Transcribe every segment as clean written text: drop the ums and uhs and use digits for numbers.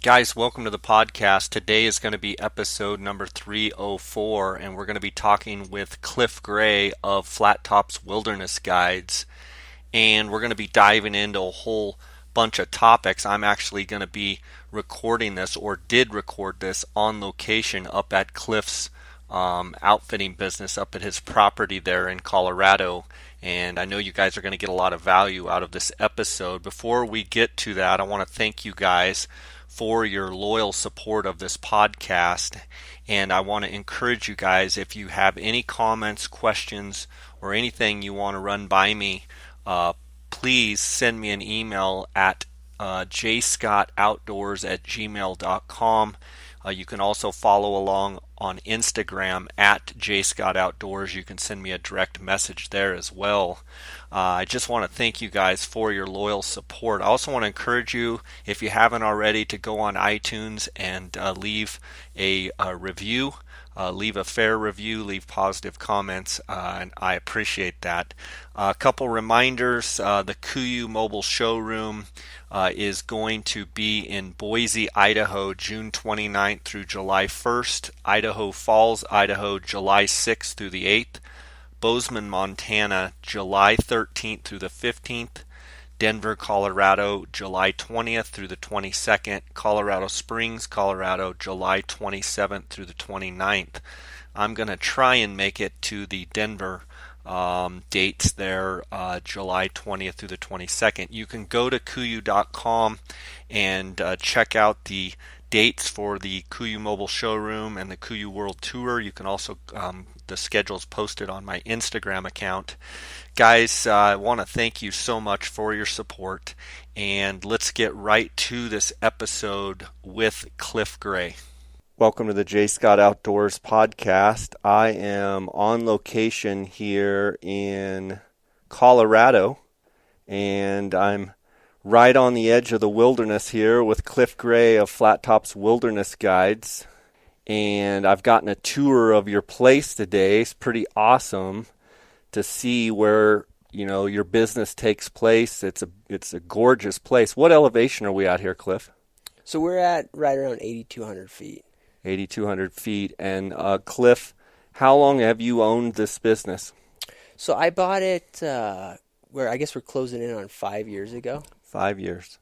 Guys, welcome to the podcast. Today is going to be episode number 304, and we're going to be talking with Cliff Gray of Flat Tops Wilderness Guides. And we're going to be diving into a whole bunch of topics. I'm actually going to be recording this, or did record this, on location up at Cliff's outfitting business up at his property there in Colorado. And I know you guys are going to get a lot of value out of this episode. Before we get to that, I want to thank you guys for your loyal support of this podcast, and I want to encourage you guys, if you have any comments, questions, or anything you want to run by me, please send me an email at jscottoutdoors@gmail.com. You can also follow along on Instagram at jscottoutdoors. You can send me a direct message there as well. I just want to thank you guys for your loyal support. I also want to encourage you, if you haven't already, to go on iTunes and leave a review. Leave a fair review, leave positive comments, and I appreciate that. A couple reminders, the KUIU Mobile Showroom is going to be in Boise, Idaho, June 29th through July 1st, Idaho Falls, Idaho, July 6th through the 8th, Bozeman, Montana, July 13th through the 15th, Denver, Colorado, July 20th through the 22nd, Colorado Springs, Colorado, July 27th through the 29th. I'm going to try and make it to the Denver dates there, July 20th through the 22nd. You can go to KUIU.com and check out the dates for the KUIU Mobile Showroom and the KUIU World Tour. You can also, the schedule's posted on my Instagram account. Guys, I want to thank you so much for your support, and let's get right to this episode with Cliff Gray. Welcome to the J. Scott Outdoors podcast. I am on location here in Colorado, and I'm right on the edge of the wilderness here with Cliff Gray of Flat Tops Wilderness Guides. And I've gotten a tour of your place today. It's pretty awesome to see where, you know, your business takes place. It's a gorgeous place. What elevation are we at here, Cliff? So we're at right around 8,200 feet. 8,200 feet. And Cliff, how long have you owned this business? So I bought it where I guess we're closing in on 5 years ago. 5 years.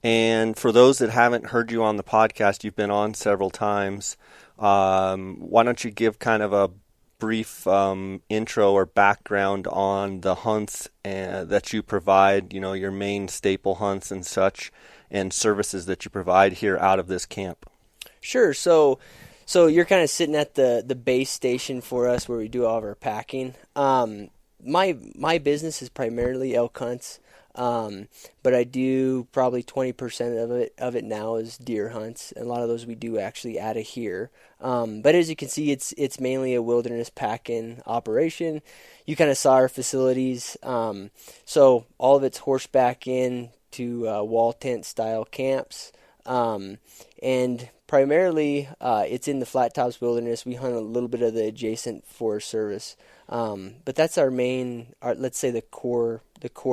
And for those that haven't heard you on the podcast, you've been on several times. Why don't you give kind of a brief intro or background on the hunts that you provide, you know, your main staple hunts and such, and services that you provide here out of this camp? Sure. So you're kind of sitting at the base station for us where we do all of our packing. My business is primarily elk hunts. But I do probably 20% of it now is deer hunts, and a lot of those we do actually out of here. But as you can see, it's mainly a wilderness packing operation. You kind of saw our facilities. So all of it's horseback in to wall tent style camps, and primarily it's in the Flat Tops Wilderness. We hunt a little bit of the adjacent Forest Service, but that's our main, let's say the core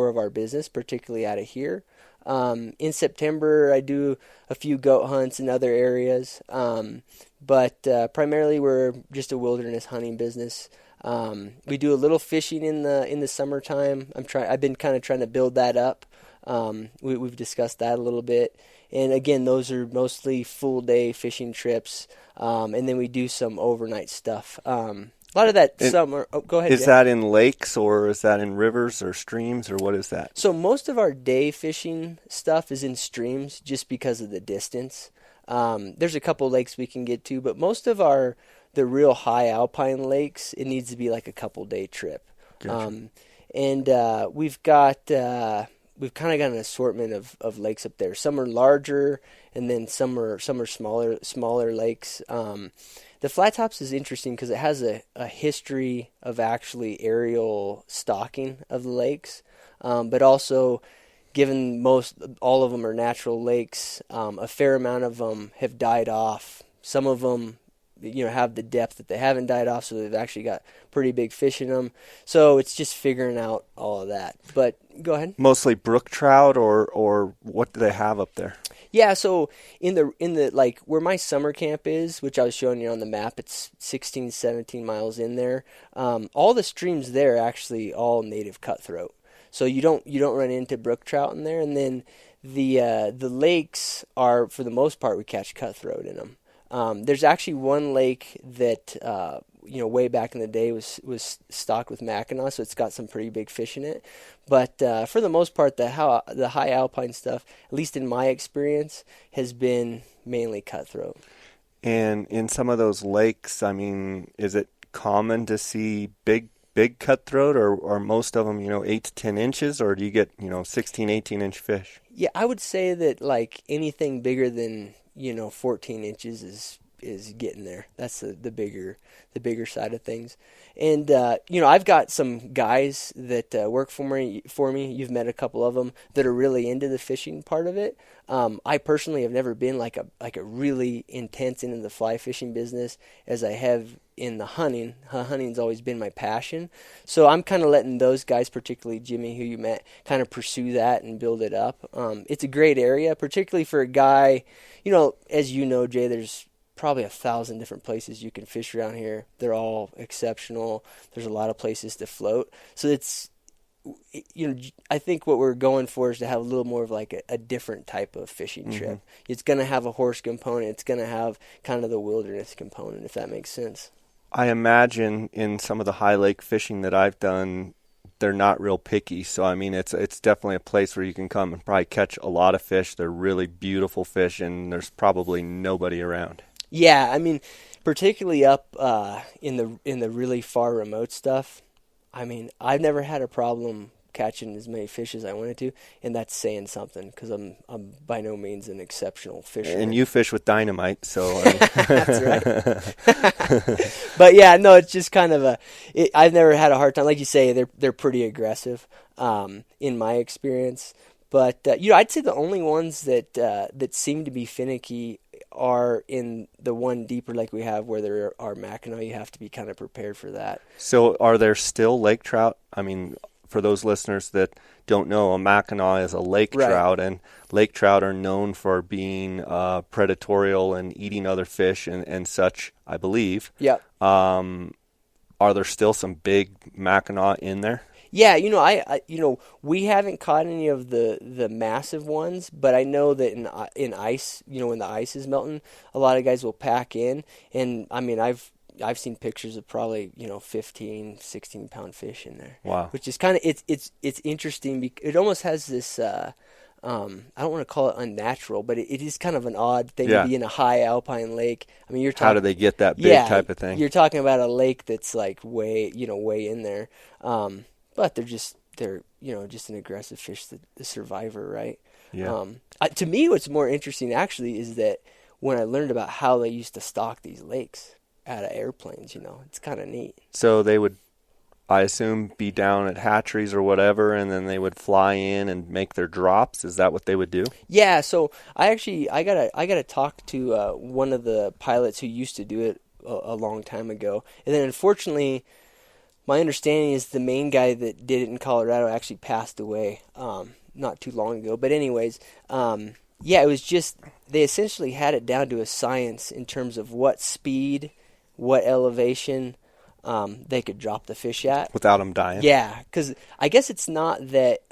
of our business, particularly out of here. In September, I do a few goat hunts in other areas, but primarily we're just a wilderness hunting business. We do a little fishing in the summertime. I've been kind of trying to build that up. We've discussed that a little bit, and again, those are mostly full day fishing trips, and then we do some overnight stuff. A lot of that summer. Oh, go ahead. Is that in lakes, or is that in rivers or streams, or what is that? So most of our day fishing stuff is in streams, just because of the distance. There's a couple lakes we can get to, but most of the real high alpine lakes, it needs to be like a couple day trip. Gotcha. And we've kind of got an assortment of lakes up there. Some are larger, and then some are smaller lakes. The Flat Tops is interesting because it has a history of actually aerial stocking of the lakes, but also, given all of them are natural lakes, a fair amount of them have died off. Some of them, have the depth that they haven't died off, so they've actually got pretty big fish in them. So it's just figuring out all of that. But go ahead. Mostly brook trout, or what do they have up there? Yeah, so in the like where my summer camp is, which I was showing you on the map, it's 16, 17 miles in there. All the streams there are actually all native cutthroat. So you don't run into brook trout in there, and then the lakes are, for the most part, we catch cutthroat in them. There's actually one lake that way back in the day was stocked with Mackinaw, so it's got some pretty big fish in it. But for the most part, the high alpine stuff, at least in my experience, has been mainly cutthroat. And in some of those lakes, I mean, is it common to see big cutthroat, or most of them, 8 to 10 inches, or do you get, 16, 18-inch fish? Yeah, I would say that like anything bigger than 14 inches is getting there. That's the bigger side of things. And I've got some guys that work for me. You've met a couple of them that are really into the fishing part of it. I personally have never been like a really intense into the fly fishing business as I have in the hunting. Hunting's always been my passion. So I'm kind of letting those guys, particularly Jimmy, who you met, kind of pursue that and build it up. It's a great area, particularly for a guy, as you know, Jay, there's probably 1,000 different places you can fish around here. They're all exceptional. There's a lot of places to float. So it's, I think what we're going for is to have a little more of like a different type of fishing trip. It's going to have a horse component. It's going to have kind of the wilderness component, if that makes sense. I imagine in some of the high lake fishing that I've done, they're not real picky. So, I mean, it's definitely a place where you can come and probably catch a lot of fish. They're really beautiful fish, and there's probably nobody around. Yeah, I mean, particularly up in the really far remote stuff. I mean, I've never had a problem catching as many fish as I wanted to, and that's saying something because I'm by no means an exceptional fisherman. And you fish with dynamite, so I mean. That's right. But yeah, no, it's just kind of I've never had a hard time. Like you say, they're pretty aggressive in my experience. But I'd say the only ones that seem to be finicky are in the one deeper lake we have where there are Mackinaw. You have to be kind of prepared for that. So are there still lake trout? I mean, for those listeners that don't know, a Mackinaw is a lake trout, and lake trout are known for being predatorial and eating other fish and such, I believe. Yeah. Are there still some big Mackinaw in there? Yeah, we haven't caught any of the massive ones, but I know that in ice, when the ice is melting, a lot of guys will pack in, and I mean, I've seen pictures of probably 15, 16 pound fish in there. Wow. Which is kind of it's interesting because it almost has this I don't want to call it unnatural, but it is kind of an odd thing to be in a high alpine lake. I mean, you're talking, how do they get that big type of thing? You're talking about a lake that's like way in there. But they're just an aggressive fish, the survivor, right? Yeah. To me, what's more interesting actually is that when I learned about how they used to stock these lakes out of airplanes, it's kind of neat. So they would, I assume, be down at hatcheries or whatever, and then they would fly in and make their drops. Is that what they would do? Yeah. So I gotta talk to one of the pilots who used to do it a long time ago, and then unfortunately, my understanding is the main guy that did it in Colorado actually passed away not too long ago. But anyways, it was just they essentially had it down to a science in terms of what speed, what elevation they could drop the fish at without them dying. Yeah, because I guess it's not that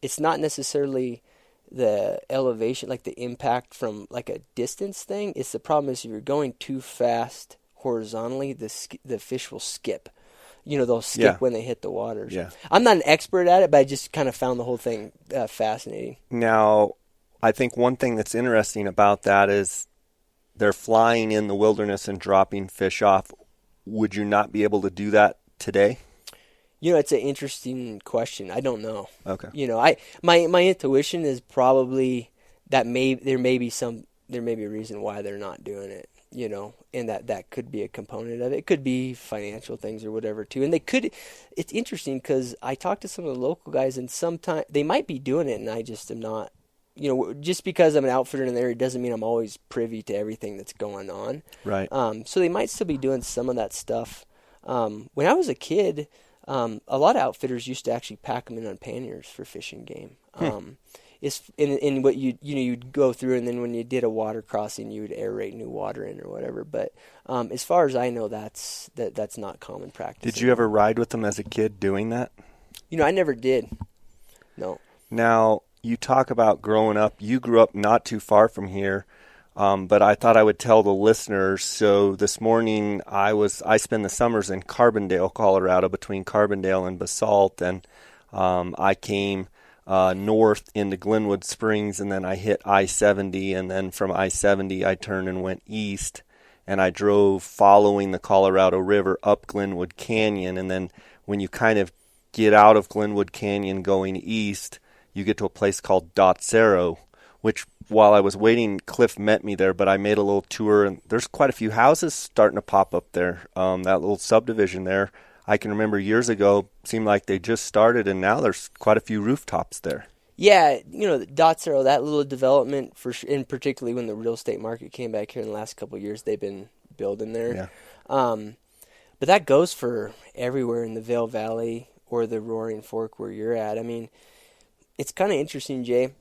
it's not necessarily the elevation, like the impact from like a distance thing. It's the problem is if you're going too fast horizontally, the fish will skip. They'll skip when they hit the waters. Yeah. I'm not an expert at it, but I just kind of found the whole thing fascinating. Now, I think one thing that's interesting about that is they're flying in the wilderness and dropping fish off. Would you not be able to do that today? It's an interesting question. I don't know. Okay. My intuition is probably that there may be a reason why they're not doing it. And that could be a component of it. It could be financial things or whatever too. And it's interesting because I talked to some of the local guys and sometimes they might be doing it and I just am not, just because I'm an outfitter in the area doesn't mean I'm always privy to everything that's going on. Right. So they might still be doing some of that stuff. When I was a kid, a lot of outfitters used to actually pack them in on panniers for fishing game. is in what you'd go through, and then when you did a water crossing, you would aerate new water in or whatever. But as far as I know, that's not common practice. Did you ever ride with them as a kid doing that? I never did. No. Now, you talk about growing up. You grew up not too far from here, but I thought I would tell the listeners. So this morning, I spend the summers in Carbondale, Colorado, between Carbondale and Basalt, and I came north into Glenwood Springs, and then I hit I-70, and then from I-70 I turned and went east, and I drove following the Colorado River up Glenwood Canyon, and then when you kind of get out of Glenwood Canyon going east, you get to a place called Dotsero, which while I was waiting, Cliff met me there, but I made a little tour, and there's quite a few houses starting to pop up there. That little subdivision there, I can remember years ago, seemed like they just started, and now there's quite a few rooftops there. Yeah, Dotsero, that little development, and particularly when the real estate market came back here in the last couple of years, they've been building there. Yeah. But that goes for everywhere in the Vail Valley or the Roaring Fork where you're at. I mean, it's kind of interesting, Jay,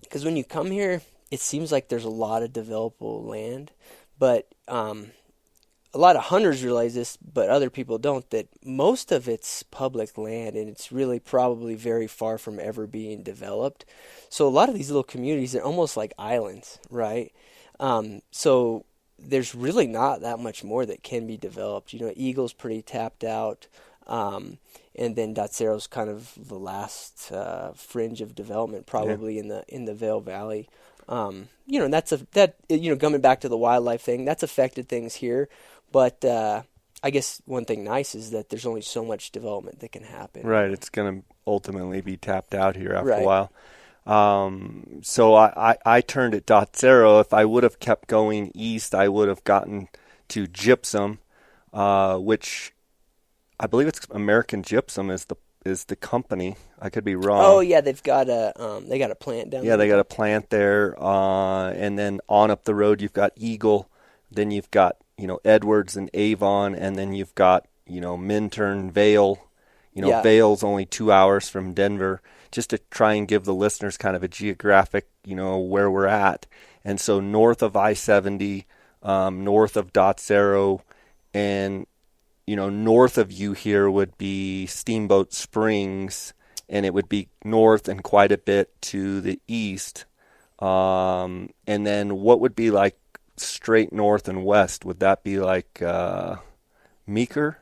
because when you come here, it seems like there's a lot of developable land, but a lot of hunters realize this, but other people don't, that most of it's public land, and it's really probably very far from ever being developed. So a lot of these little communities are almost like islands, right? So there's really not that much more that can be developed. Eagle's pretty tapped out, and then Dotsero's kind of the last fringe of development, probably in the Vail Valley. And coming back to the wildlife thing, that's affected things here. But I guess one thing nice is that there's only so much development that can happen. Right, it's going to ultimately be tapped out here after Right. a while. So I turned at Dotsero. If I would have kept going east, I would have gotten to Gypsum, which I believe it's American Gypsum is the company. I could be wrong. Oh yeah, they've got a plant down there. Yeah, they got a plant there, and then on up the road you've got Eagle, then you've got Edwards and Avon, and then you've got Minturn, Vail. Vail's only 2 hours from Denver, just to try and give the listeners kind of a geographic, where we're at. And so north of I-70, north of Dotsero, and north of you here would be Steamboat Springs, and it would be north and quite a bit to the east. And then what would be like straight north and west? Would that be like Meeker?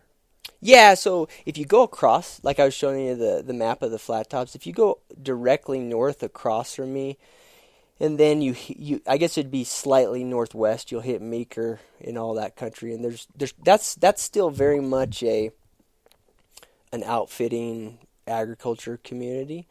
Yeah, so if you go across, like I was showing you the map of the flat tops, if you go directly north across from me, and then you I guess it'd be slightly northwest, you'll hit Meeker and all that country, and that's still very much an outfitting agriculture community.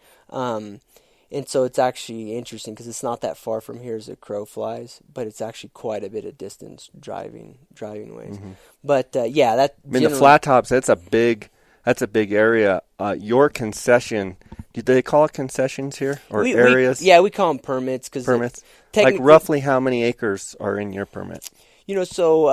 And so it's actually interesting because it's not that far from here as a crow flies, but it's actually quite a bit of distance driving ways. Mm-hmm. But that. I mean, the flat tops. That's a big area. Your concession. Do they call it concessions here or areas? We call them permits. Permits. Like roughly how many acres are in your permit? So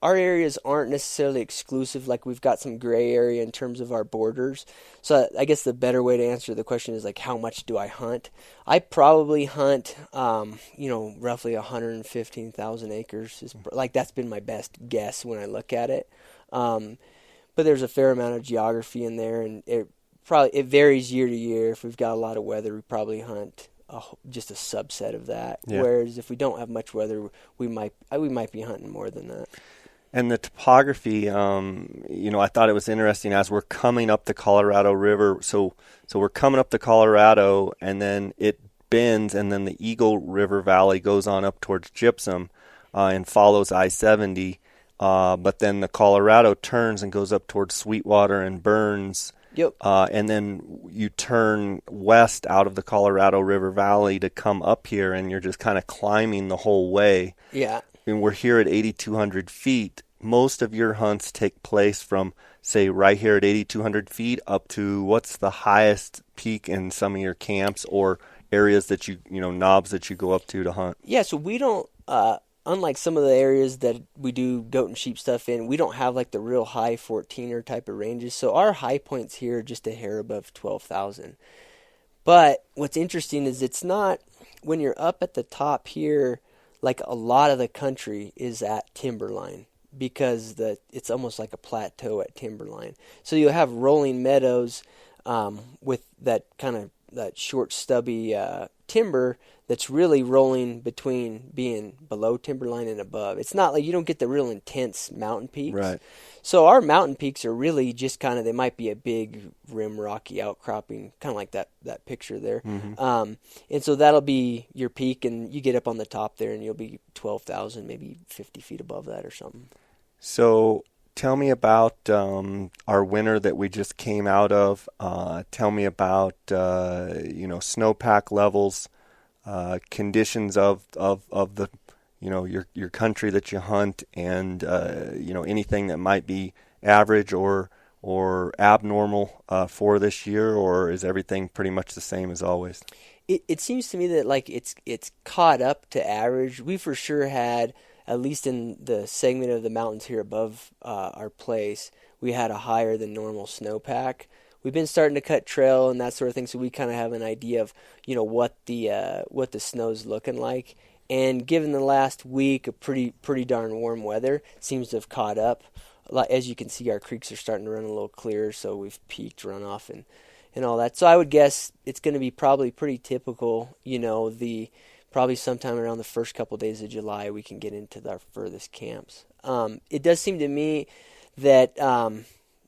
our areas aren't necessarily exclusive. Like we've got some gray area in terms of our borders. So I guess the better way to answer the question is like, how much do I hunt? I probably hunt, roughly 115,000 acres. That's been my best guess when I look at it. But there's a fair amount of geography in there, and it varies year to year. If we've got a lot of weather, we probably hunt just a subset of that. Yeah. Whereas if we don't have much weather, we might be hunting more than that. And the topography, I thought it was interesting as we're coming up the Colorado River. So we're coming up the Colorado, and then it bends, and then the Eagle River Valley goes on up towards Gypsum and follows I-70. But then the Colorado turns and goes up towards Sweetwater and Burns. Yep. And then you turn west out of the Colorado River Valley to come up here, and you're just kind of climbing the whole way. Yeah. And we're here at 8,200 feet. Most of your hunts take place from, say, right here at 8,200 feet up to what's the highest peak in some of your camps or areas that knobs that you go up to hunt? Yeah, so we don't, unlike some of the areas that we do goat and sheep stuff in, we don't have like the real high 14er type of ranges. So our high points here are just a hair above 12,000. But what's interesting is it's not, when you're up at the top here, like a lot of the country is at timberline, because it's almost like a plateau at timberline. So you'll have rolling meadows with that kind of that short stubby timber that's really rolling between being below timberline and above. It's not like you don't get the real intense mountain peaks. Right. So our mountain peaks are really just kind of, they might be a big rim rocky outcropping, kind of like that picture there. Mm-hmm. And so that'll be your peak, and you get up on the top there and you'll be 12,000, maybe 50 feet above that or something. So tell me about our winter that we just came out of. Tell me about snowpack levels, conditions of the your country that you hunt, and anything that might be average or abnormal for this year, or is everything pretty much the same as always? It seems to me that like it's caught up to average. We for sure had, at least in the segment of the mountains here above our place, we had a higher than normal snowpack. We've been starting to cut trail and that sort of thing, so we kind of have an idea of what the snow's looking like. And given the last week of pretty darn warm weather, it seems to have caught up. As you can see, our creeks are starting to run a little clearer, so we've peaked runoff and all that. So I would guess it's going to be probably pretty typical. Probably sometime around the first couple of days of July, we can get into our furthest camps. It does seem to me that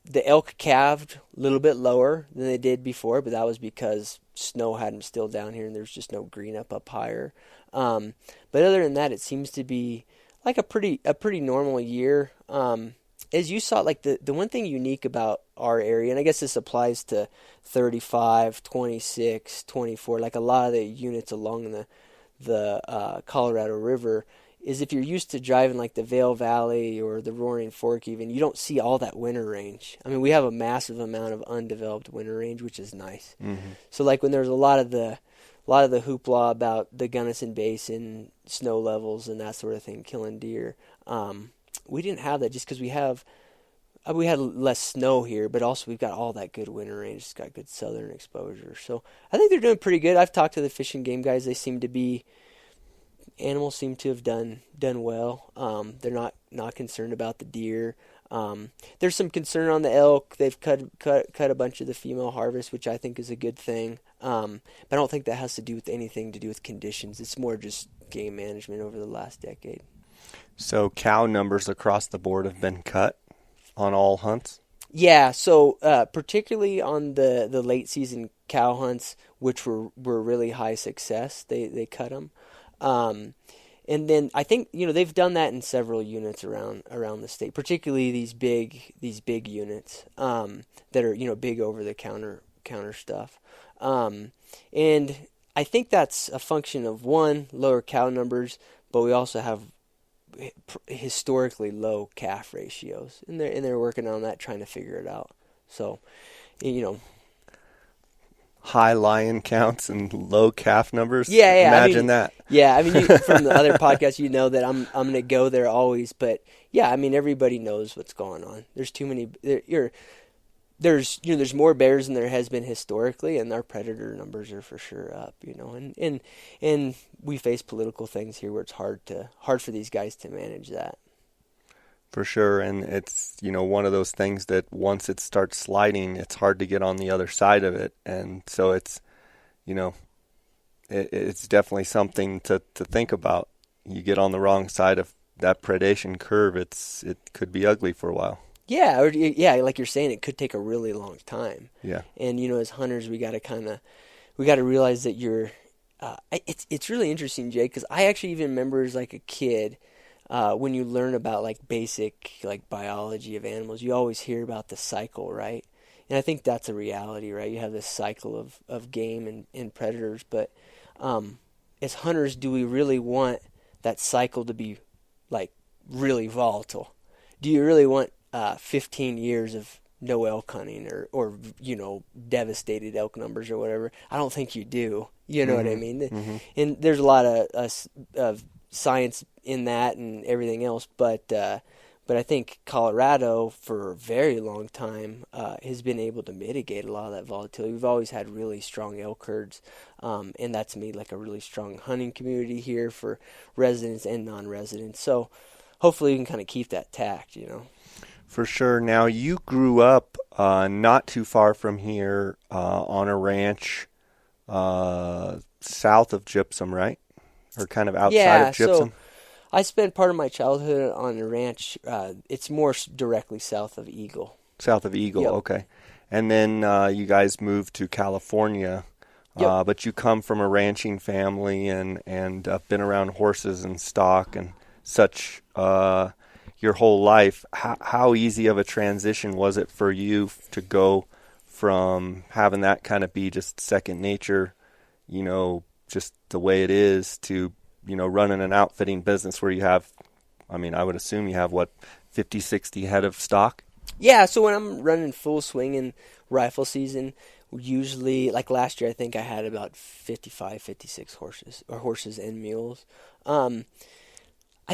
the elk calved a little bit lower than they did before, but that was because snow had them still down here and there's just no green up higher. But other than that, it seems to be like a pretty normal year. As you saw, like the one thing unique about our area, and I guess this applies to 35, 26, 24, like a lot of the units along the Colorado River, is if you're used to driving like the Vail Valley or the Roaring Fork even, you don't see all that winter range. I mean, we have a massive amount of undeveloped winter range, which is nice. Mm-hmm. So like when there's a lot of the hoopla about the Gunnison Basin, snow levels and that sort of thing, killing deer, we didn't have that just because we had less snow here, but also we've got all that good winter range. It's got good southern exposure. So I think they're doing pretty good. I've talked to the Fish and Game guys. Animals seem to have done well. They're not concerned about the deer. There's some concern on the elk. They've cut a bunch of the female harvest, which I think is a good thing. But I don't think that has to do with anything to do with conditions. It's more just game management over the last decade. So cow numbers across the board have been cut on all hunts? Yeah, so particularly on the late season cow hunts, which were really high success, they cut them. And then I think they've done that in several units around the state, particularly these big units that are big over the counter stuff. And I think that's a function of, one, lower cow numbers, but we also have historically low calf ratios, and they're working on that, trying to figure it out. So, high lion counts and low calf numbers. Yeah. Imagine that. Yeah, I mean, from the other podcasts, that I'm going to go there always. But yeah, I mean, everybody knows what's going on. There's too many. There's more bears than there has been historically, and our predator numbers are for sure up. And we face political things here where it's hard for these guys to manage that. For sure, and it's one of those things that once it starts sliding, it's hard to get on the other side of it, and so it's it's definitely something to think about. You get on the wrong side of that predation curve, it could be ugly for a while. Yeah, like you're saying, it could take a really long time. Yeah, and as hunters, we got to realize that you're. It's really interesting, Jay, because I actually even remember as like a kid. When you learn about like basic like biology of animals, you always hear about the cycle, right? And I think that's a reality, right? You have this cycle of game and predators, but as hunters, do we really want that cycle to be like really volatile? Do you really want 15 years of no elk hunting or devastated elk numbers or whatever? I don't think you do. You know what I mean? Mm-hmm. And there's a lot of science in that and everything else, but But I think Colorado, for a very long time, has been able to mitigate a lot of that volatility. We've always had really strong elk herds, and that's made like a really strong hunting community here for residents and non-residents. So hopefully we can kind of keep that tact, For sure. Now, you grew up not too far from here on a ranch south of Gypsum, right? Or kind of outside of Gypsum? So I spent part of my childhood on a ranch. It's more directly south of Eagle. South of Eagle, Yep. okay. And then you guys moved to California, Yep. but you come from a ranching family and been around horses and stock and such your whole life. How easy of a transition was it for you to go from having that kind of be just second nature, just the way it is, to running an outfitting business where you have, I would assume you have, 50, 60 head of stock? Yeah, so when I'm running full swing in rifle season, usually, like last year, I think I had about 55, 56 horses and mules. I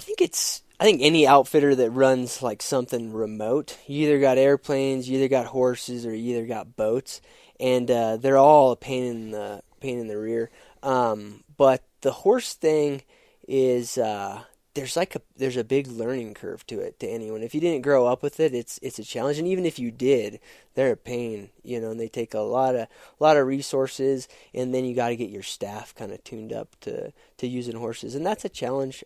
think any outfitter that runs like something remote, you either got airplanes, you either got horses, or you either got boats, and they're all a pain in the rear. But the horse thing is there's a big learning curve to it, to anyone. If you didn't grow up with it, it's a challenge, and even if you did, they're a pain, and they take a lot of resources, and then you got to get your staff kind of tuned up to using horses, and that's a challenge.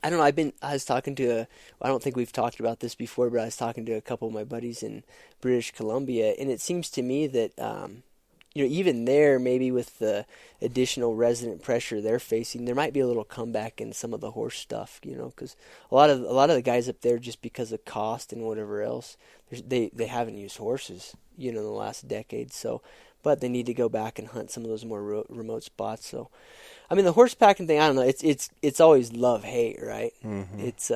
I don't know. I was talking to I don't think we've talked about this before, but I was talking to a couple of my buddies in British Columbia, and it seems to me that even there, maybe with the additional resident pressure they're facing, there might be a little comeback in some of the horse stuff, because a lot of the guys up there, just because of cost and whatever else, they haven't used horses, in the last decade. So, but they need to go back and hunt some of those more remote spots. So, the horse packing thing, I don't know. It's always love hate, right? Mm-hmm. It's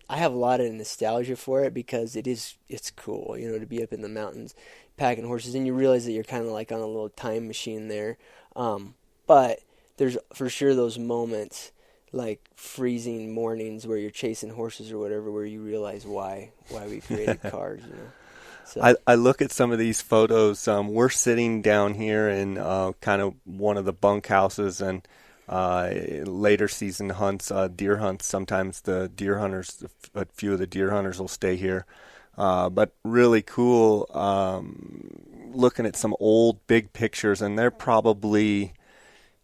I have a lot of nostalgia for it because it's cool, to be up in the mountains packing horses, and you realize that you're kind of like on a little time machine there. But there's for sure those moments, like freezing mornings where you're chasing horses or whatever, where you realize why we created cars, So. I look at some of these photos. We're sitting down here in kind of one of the bunkhouses, and later season hunts, deer hunts. Sometimes the deer hunters, a few of the deer hunters will stay here. But really cool looking at some old big pictures, and they're probably,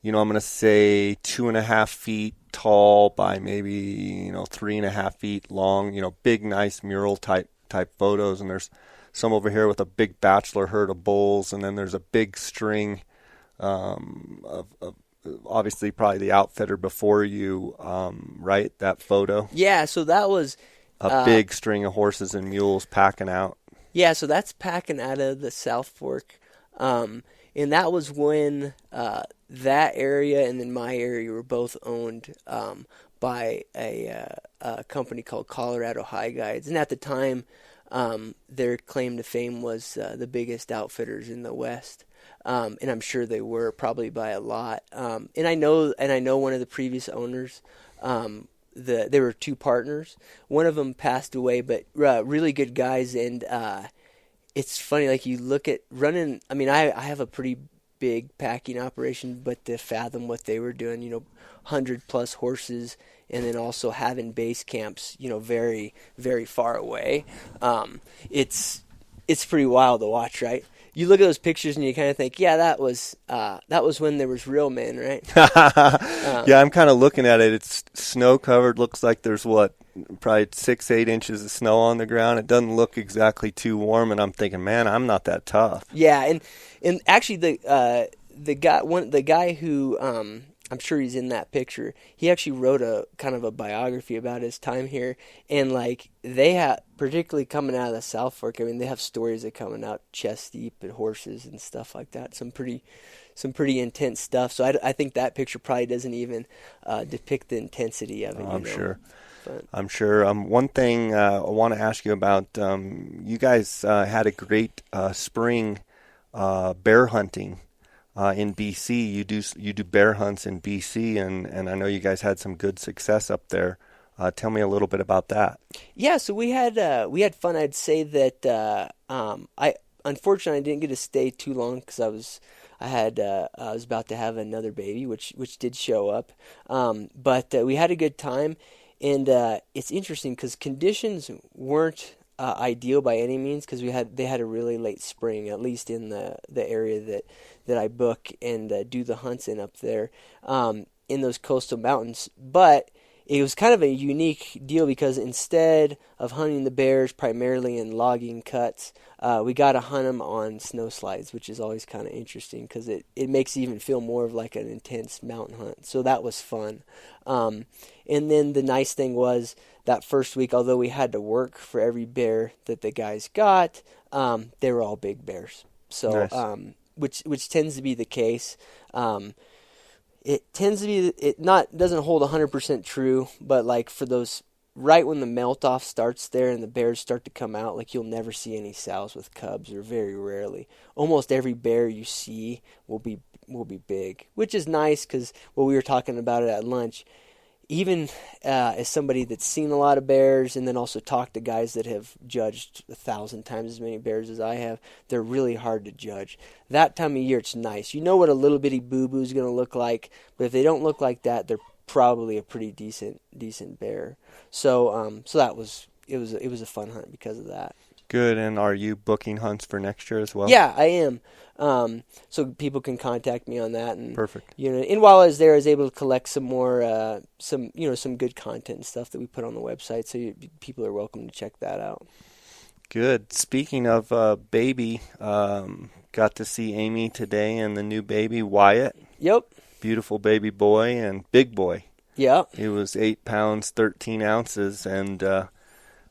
I'm going to say 2.5 feet tall by maybe 3.5 feet long. Big, nice mural type photos, and there's some over here with a big bachelor herd of bulls, and then there's a big string of obviously probably the outfitter before you, right? That photo? Yeah, so that was a big string of horses and mules packing out. Yeah, so that's packing out of the South Fork. And that was when that area and then my area were both owned by a company called Colorado High Guides. And at the time, their claim to fame was the biggest outfitters in the West. And I'm sure they were, probably by a lot. And I know one of the previous owners. There were two partners. One of them passed away, but really good guys. And it's funny, like you look at running. I have a pretty big packing operation, but to fathom what they were doing, 100+ horses, and then also having base camps, very, very far away. It's pretty wild to watch, right? You look at those pictures and you kind of think, yeah, that was when there was real men, right? Yeah, I'm kind of looking at it. It's snow covered. Looks like there's probably 6-8 inches of snow on the ground. It doesn't look exactly too warm, and I'm thinking, man, I'm not that tough. Yeah, and actually the guy who I'm sure he's in that picture. He actually wrote a kind of a biography about his time here, and like they have, particularly coming out of the South Fork. They have stories of coming out chest deep at horses and stuff like that. Some pretty intense stuff. So I think that picture probably doesn't even depict the intensity of it. I'm sure. But. I'm sure. One thing I want to ask you about. You guys had a great spring bear hunting. in BC. You do bear hunts in BC, and I know you guys had some good success up there. Tell me a little bit about that. Yeah, so we had fun. I'd say that I unfortunately I didn't get to stay too long because I was about to have another baby, which did show up. But we had a good time, and it's interesting because conditions weren't ideal by any means because they had a really late spring, at least in the area that I book and do the hunts in up there in those coastal mountains, but it was kind of a unique deal because instead of hunting the bears primarily in logging cuts, we got to hunt them on snow slides, which is always kind of interesting because it makes it even feel more of like an intense mountain hunt. So that was fun. And then the nice thing was that first week, although we had to work for every bear that the guys got, they were all big bears. So, nice. Which tends to be the case. It tends to be doesn't hold 100% true, but like for those right when the melt off starts there and the bears start to come out, like you'll never see any sows with cubs, or very rarely. Almost every bear you see will be big, which is nice because we were talking about it at lunch. Even as somebody that's seen a lot of bears and then also talked to guys that have judged 1,000 times as many bears as I have, they're really hard to judge. That time of year, it's nice. You know what a little bitty boo-boo is going to look like, but if they don't look like that, they're probably a pretty decent bear. So that was it was a fun hunt because of that. Good. And are you booking hunts for next year as well? Yeah, I am. So people can contact me on that, and perfect. And while I was there, I was able to collect some more, some good content and stuff that we put on the website. So people are welcome to check that out. Good. Speaking of baby, got to see Amy today and the new baby Wyatt. Yep. Beautiful baby boy and big boy. Yeah. He was 8 pounds 13 ounces, and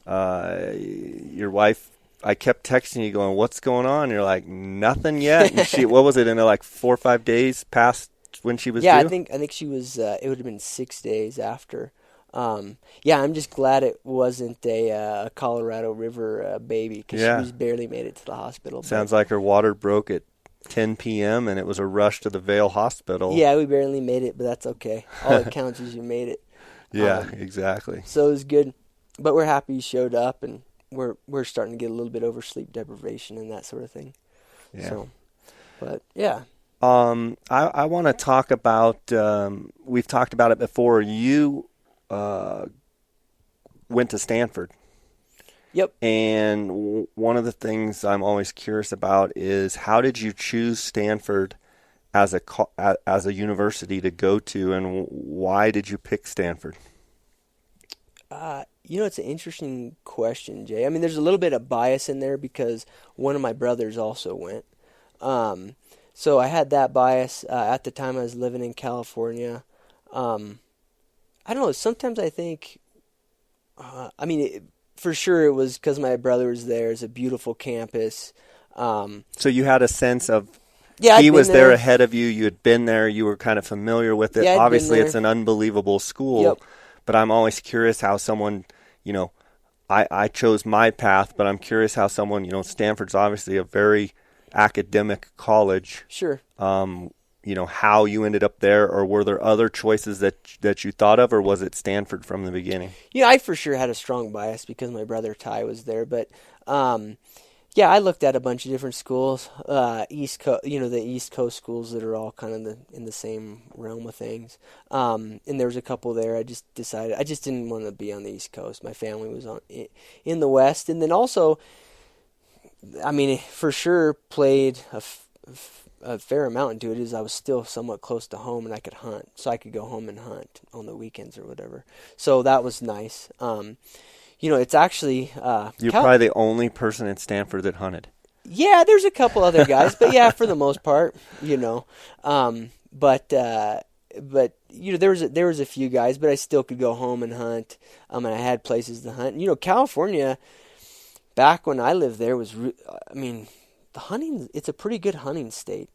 your wife. I kept texting you going, what's going on? And you're like, nothing yet. And what was it, in like 4 or 5 days past when she was due? I think she was, it would have been 6 days after. I'm just glad it wasn't a Colorado River baby because she was barely made it to the hospital. Sounds like her water broke at 10 p.m. and it was a rush to the Vail Hospital. Yeah, we barely made it, but that's okay. All that counts is you made it. Yeah, exactly. So it was good. But we're happy you showed up, and we're starting to get a little bit over sleep deprivation and that sort of thing. Yeah. So, but yeah. I want to talk about. We've talked about it before. You went to Stanford. Yep. And one of the things I'm always curious about is how did you choose Stanford as a university to go to, and why did you pick Stanford? It's an interesting question, Jay. I mean, there's a little bit of bias in there because one of my brothers also went. So I had that bias. At the time I was living in California. I don't know. Sometimes I think, for sure it was because my brother was there. It's a beautiful campus. So you had a sense of, he was there ahead of you. You had been there. You were kind of familiar with it. Yeah, obviously, it's an unbelievable school. Yep. But I'm always curious how someone, I chose my path, but I'm curious how someone, Stanford's obviously a very academic college. Sure. How you ended up there, or were there other choices that you thought of, or was it Stanford from the beginning? I for sure had a strong bias because my brother Ty was there, but I looked at a bunch of different schools, the East Coast schools that are all kind of in the same realm of things. And there was a couple there. I just decided I just didn't want to be on the East Coast. My family was in the West, and then also, for sure played a fair amount into it. Is I was still somewhat close to home, and I could hunt, so I could go home and hunt on the weekends or whatever. So that was nice. It's actually... You're probably the only person in Stanford that hunted. Yeah, there's a couple other guys, but yeah, for the most part, But there was a few guys, but I still could go home and hunt, and I had places to hunt. California, back when I lived there, was... the hunting, it's a pretty good hunting state.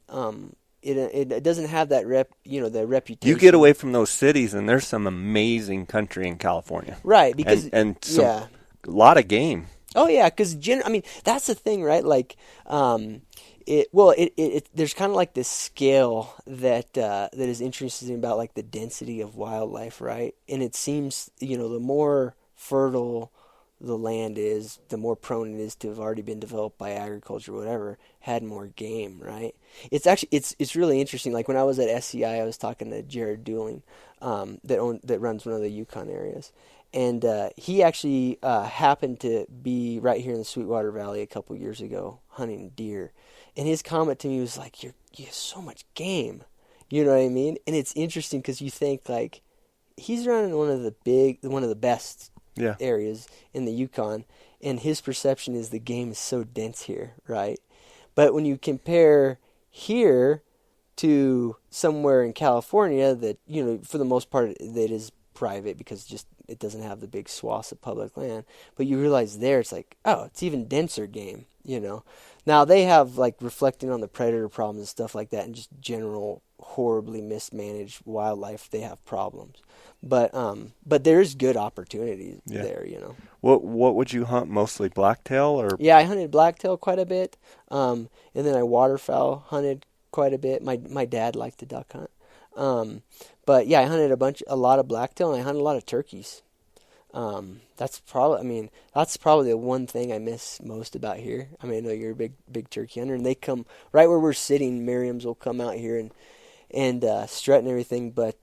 It doesn't have that the reputation. You get away from those cities, and there's some amazing country in California, right? Because a lot of game. Oh yeah, because that's the thing, right? Like, There's kind of like this scale that is interesting about like the density of wildlife, right? And it seems, the more fertile the land is, the more prone it is to have already been developed by agriculture, or whatever, had more game, right? It's really interesting. Like when I was at SCI, I was talking to Jared Dooling, that runs one of the Yukon areas, and he actually happened to be right here in the Sweetwater Valley a couple years ago hunting deer, and his comment to me was like, "You have so much game," you know what I mean? And it's interesting because you think like he's running one of the best areas in the Yukon, and his perception is the game is so dense here, right? But when you compare here to somewhere in California that, for the most part that is private because just it doesn't have the big swaths of public land, but you realize there it's like, oh, it's even denser game, Now they have like reflecting on the predator problems and stuff like that and just general horribly mismanaged wildlife, they have problems. But there's good opportunities there, What would you hunt mostly, blacktail or? Yeah, I hunted blacktail quite a bit, and then I waterfowl hunted quite a bit. My dad liked to duck hunt, but yeah, I hunted a lot of blacktail, and I hunted a lot of turkeys. That's probably the one thing I miss most about here. I mean, I know you're a big turkey hunter, and they come right where we're sitting. Miriam's will come out here and strut and everything, but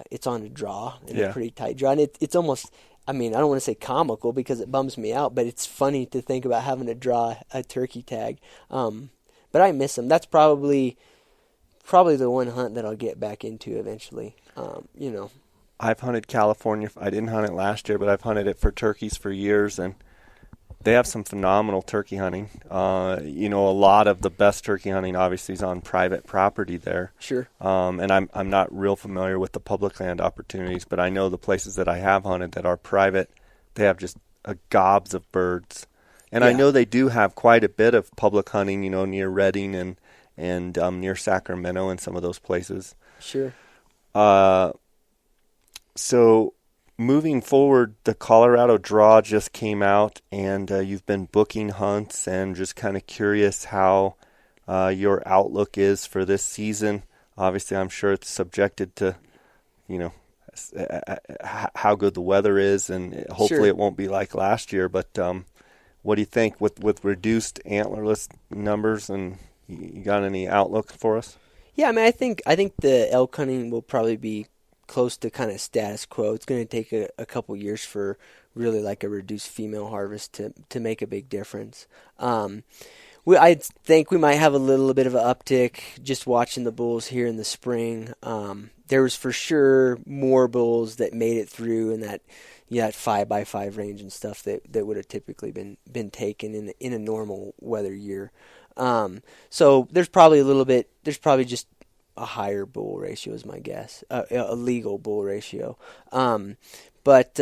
it's on a draw, and a pretty tight draw. And it's almost, I don't want to say comical because it bums me out, but it's funny to think about having to draw a turkey tag. But I miss them. That's probably the one hunt that I'll get back into eventually. I've hunted California. I didn't hunt it last year, but I've hunted it for turkeys for years, and they have some phenomenal turkey hunting. A lot of the best turkey hunting obviously is on private property there. Sure. And I'm not real familiar with the public land opportunities, but I know the places that I have hunted that are private, they have just gobs of birds. And I know they do have quite a bit of public hunting, near Redding and near Sacramento and some of those places. Sure. So moving forward, the Colorado Draw just came out, and you've been booking hunts, and just kind of curious how your outlook is for this season. Obviously, I'm sure it's subjected to, how good the weather is, and hopefully it won't be like last year. But what do you think with reduced antlerless numbers, and you got any outlook for us? Yeah, I think the elk hunting will probably be close to kind of status quo. It's going to take a couple years for really like a reduced female harvest to make a big difference. I think we might have a little bit of an uptick just watching the bulls here in the spring. There was for sure more bulls that made it through in that 5x5 range and stuff that would have typically been taken in a normal weather year. So there's probably just a higher bull ratio is my guess, a legal bull ratio. But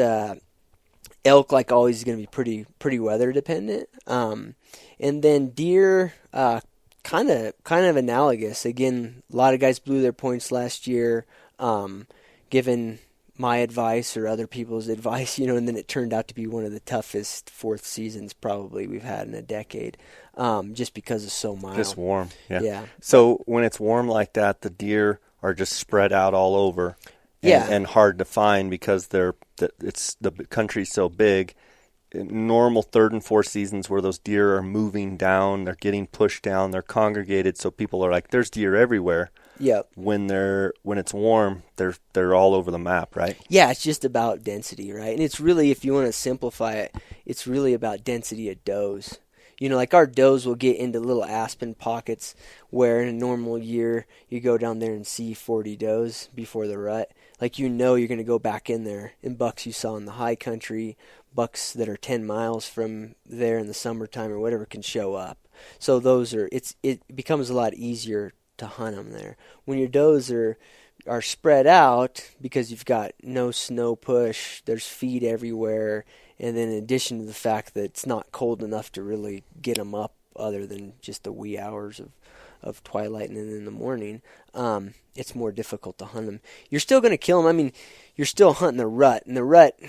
elk, like always, is going to be pretty weather dependent. And then deer, kind of analogous. Again, a lot of guys blew their points last year, given my advice or other people's advice, and then it turned out to be one of the toughest fourth seasons probably we've had in a decade, just because it's so mild. Just warm, yeah. So when it's warm like that, the deer are just spread out all over, and hard to find because the country's so big. In normal third and fourth seasons where those deer are moving down, they're getting pushed down, they're congregated, so people are like, "There's deer everywhere." Yep. When it's warm, they're all over the map, right? Yeah, it's just about density, right? And it's really, if you want to simplify it, it's really about density of does. Like our does will get into little aspen pockets where in a normal year you go down there and see 40 does before the rut. Like you're going to go back in there, and bucks you saw in the high country, bucks that are 10 miles from there in the summertime or whatever can show up. So it becomes a lot easier to hunt them there. When your does are spread out because you've got no snow push, there's feed everywhere, and then in addition to the fact that it's not cold enough to really get them up other than just the wee hours of twilight and then in the morning, it's more difficult to hunt them. You're still going to kill them. You're still hunting the rut, and the rut,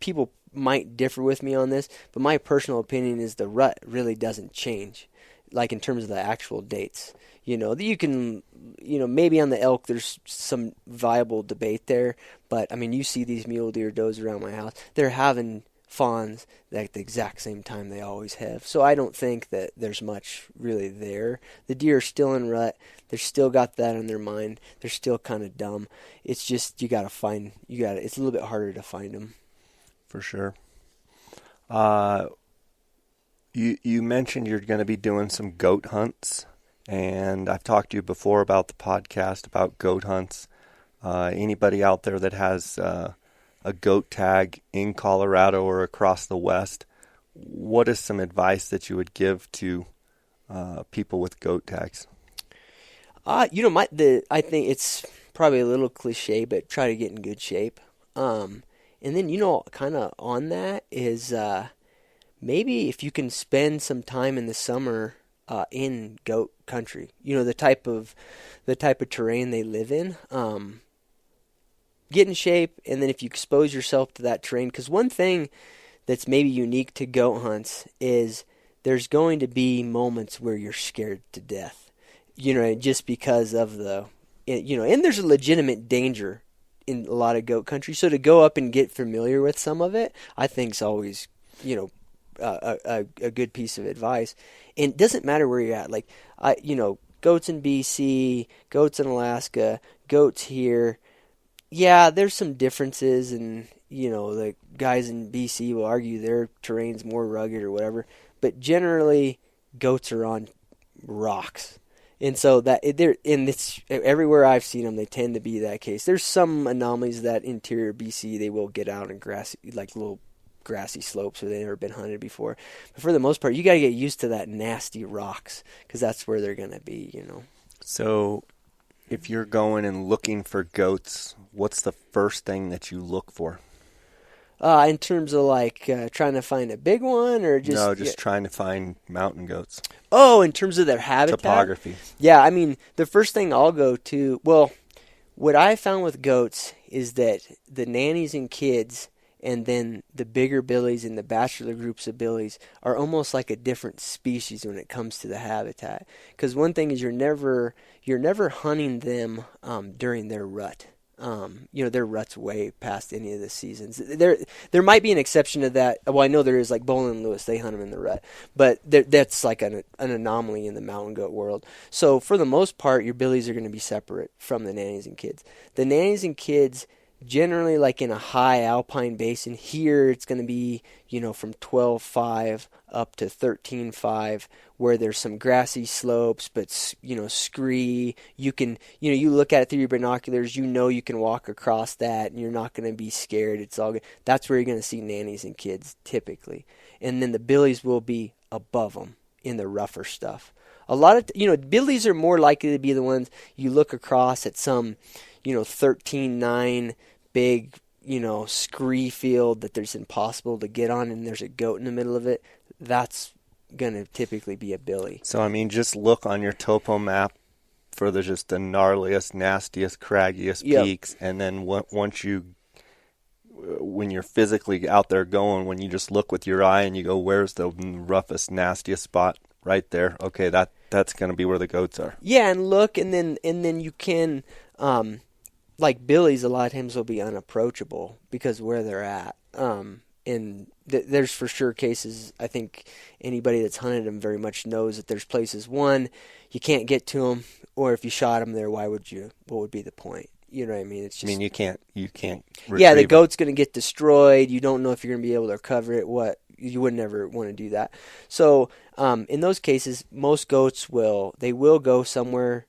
people might differ with me on this, but my personal opinion is the rut really doesn't change. like in terms of the actual dates. You can, maybe on the elk there's some viable debate there, but I mean, you see these mule deer does around my house. They're having fawns at the exact same time they always have. So I don't think that there's much really there. The deer are still in rut. They're still got that in their mind. They're still kind of dumb. It's just it's a little bit harder to find them. For sure. You mentioned you're going to be doing some goat hunts, and I've talked to you before about the podcast about goat hunts. Anybody out there that has a goat tag in Colorado or across the West, what is some advice that you would give to people with goat tags? I think it's probably a little cliche, but try to get in good shape. And then, kind of on that is maybe if you can spend some time in the summer in goat country, the type of terrain they live in, get in shape, and then if you expose yourself to that terrain, because one thing that's maybe unique to goat hunts is there's going to be moments where you're scared to death, just because of and there's a legitimate danger in a lot of goat country. So to go up and get familiar with some of it, I think is always, a good piece of advice. And it doesn't matter where you're at. Like, goats in BC, goats in Alaska, goats here. Yeah, there's some differences, and, the guys in BC will argue their terrain's more rugged or whatever. But generally, goats are on rocks. And so everywhere I've seen them, they tend to be that case. There's some anomalies that interior BC, they will get out in grassy, like little grassy slopes where they've never been hunted before. But for the most part, you got to get used to that nasty rocks, because that's where they're going to be, So if you're going and looking for goats, what's the first thing that you look for? In terms of trying to find a big one, or just... No, just trying to find mountain goats. Oh, in terms of their habitat? Topography. Yeah, I mean, the first thing I'll go to... Well, what I found with goats is that the nannies and kids, and then the bigger billies and the bachelor groups of billies are almost like a different species when it comes to the habitat. Because one thing is you're never hunting them during their rut. Their rut's way past any of the seasons. There might be an exception to that. Well, I know there is, like Bolin and Lewis, they hunt them in the rut, but that's like an anomaly in the mountain goat world. So for the most part, your billies are going to be separate from the nannies and kids. The nannies and kids generally, like in a high alpine basin, here it's going to be, from 12.5 up to 13.5, where there's some grassy slopes, but, scree. You can, you look at it through your binoculars, you can walk across that, and you're not going to be scared. It's all good. That's where you're going to see nannies and kids, typically. And then the billies will be above them in the rougher stuff. A lot of, billies are more likely to be the ones you look across at some, 13.9 big, scree field that there's impossible to get on, and there's a goat in the middle of it. That's going to typically be a billy. So, I mean, just look on your topo map for the gnarliest, nastiest, craggiest peaks, and then when you're physically out there going, when you just look with your eye and you go, where's the roughest, nastiest spot? Right there. Okay, that's going to be where the goats are. Yeah, and look, and then you can, like billies, a lot of times will be unapproachable because of where they're at. And there's for sure cases, I think anybody that's hunted them very much knows that there's places, one, you can't get to them, or if you shot them there, what would be the point? You know what I mean? It's just, you can't yeah, the goat's going to get destroyed. You don't know if you're going to be able to recover it. You would never want to do that. So in those cases, most goats will go somewhere,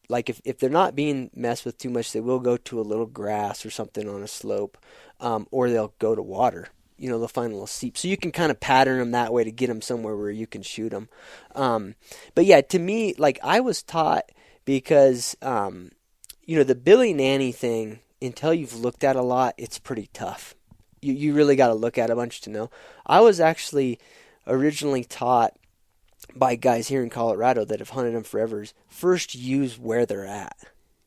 like if they're not being messed with too much, they will go to a little grass or something on a slope, or they'll go to water. They'll find a little seep. So you can kind of pattern them that way to get them somewhere where you can shoot them. But yeah, to me, like I was taught, because the billy nanny thing, until you've looked at a lot, it's pretty tough. You really got to look at a bunch to know. I was actually originally taught by guys here in Colorado that have hunted them forever, first use where they're at.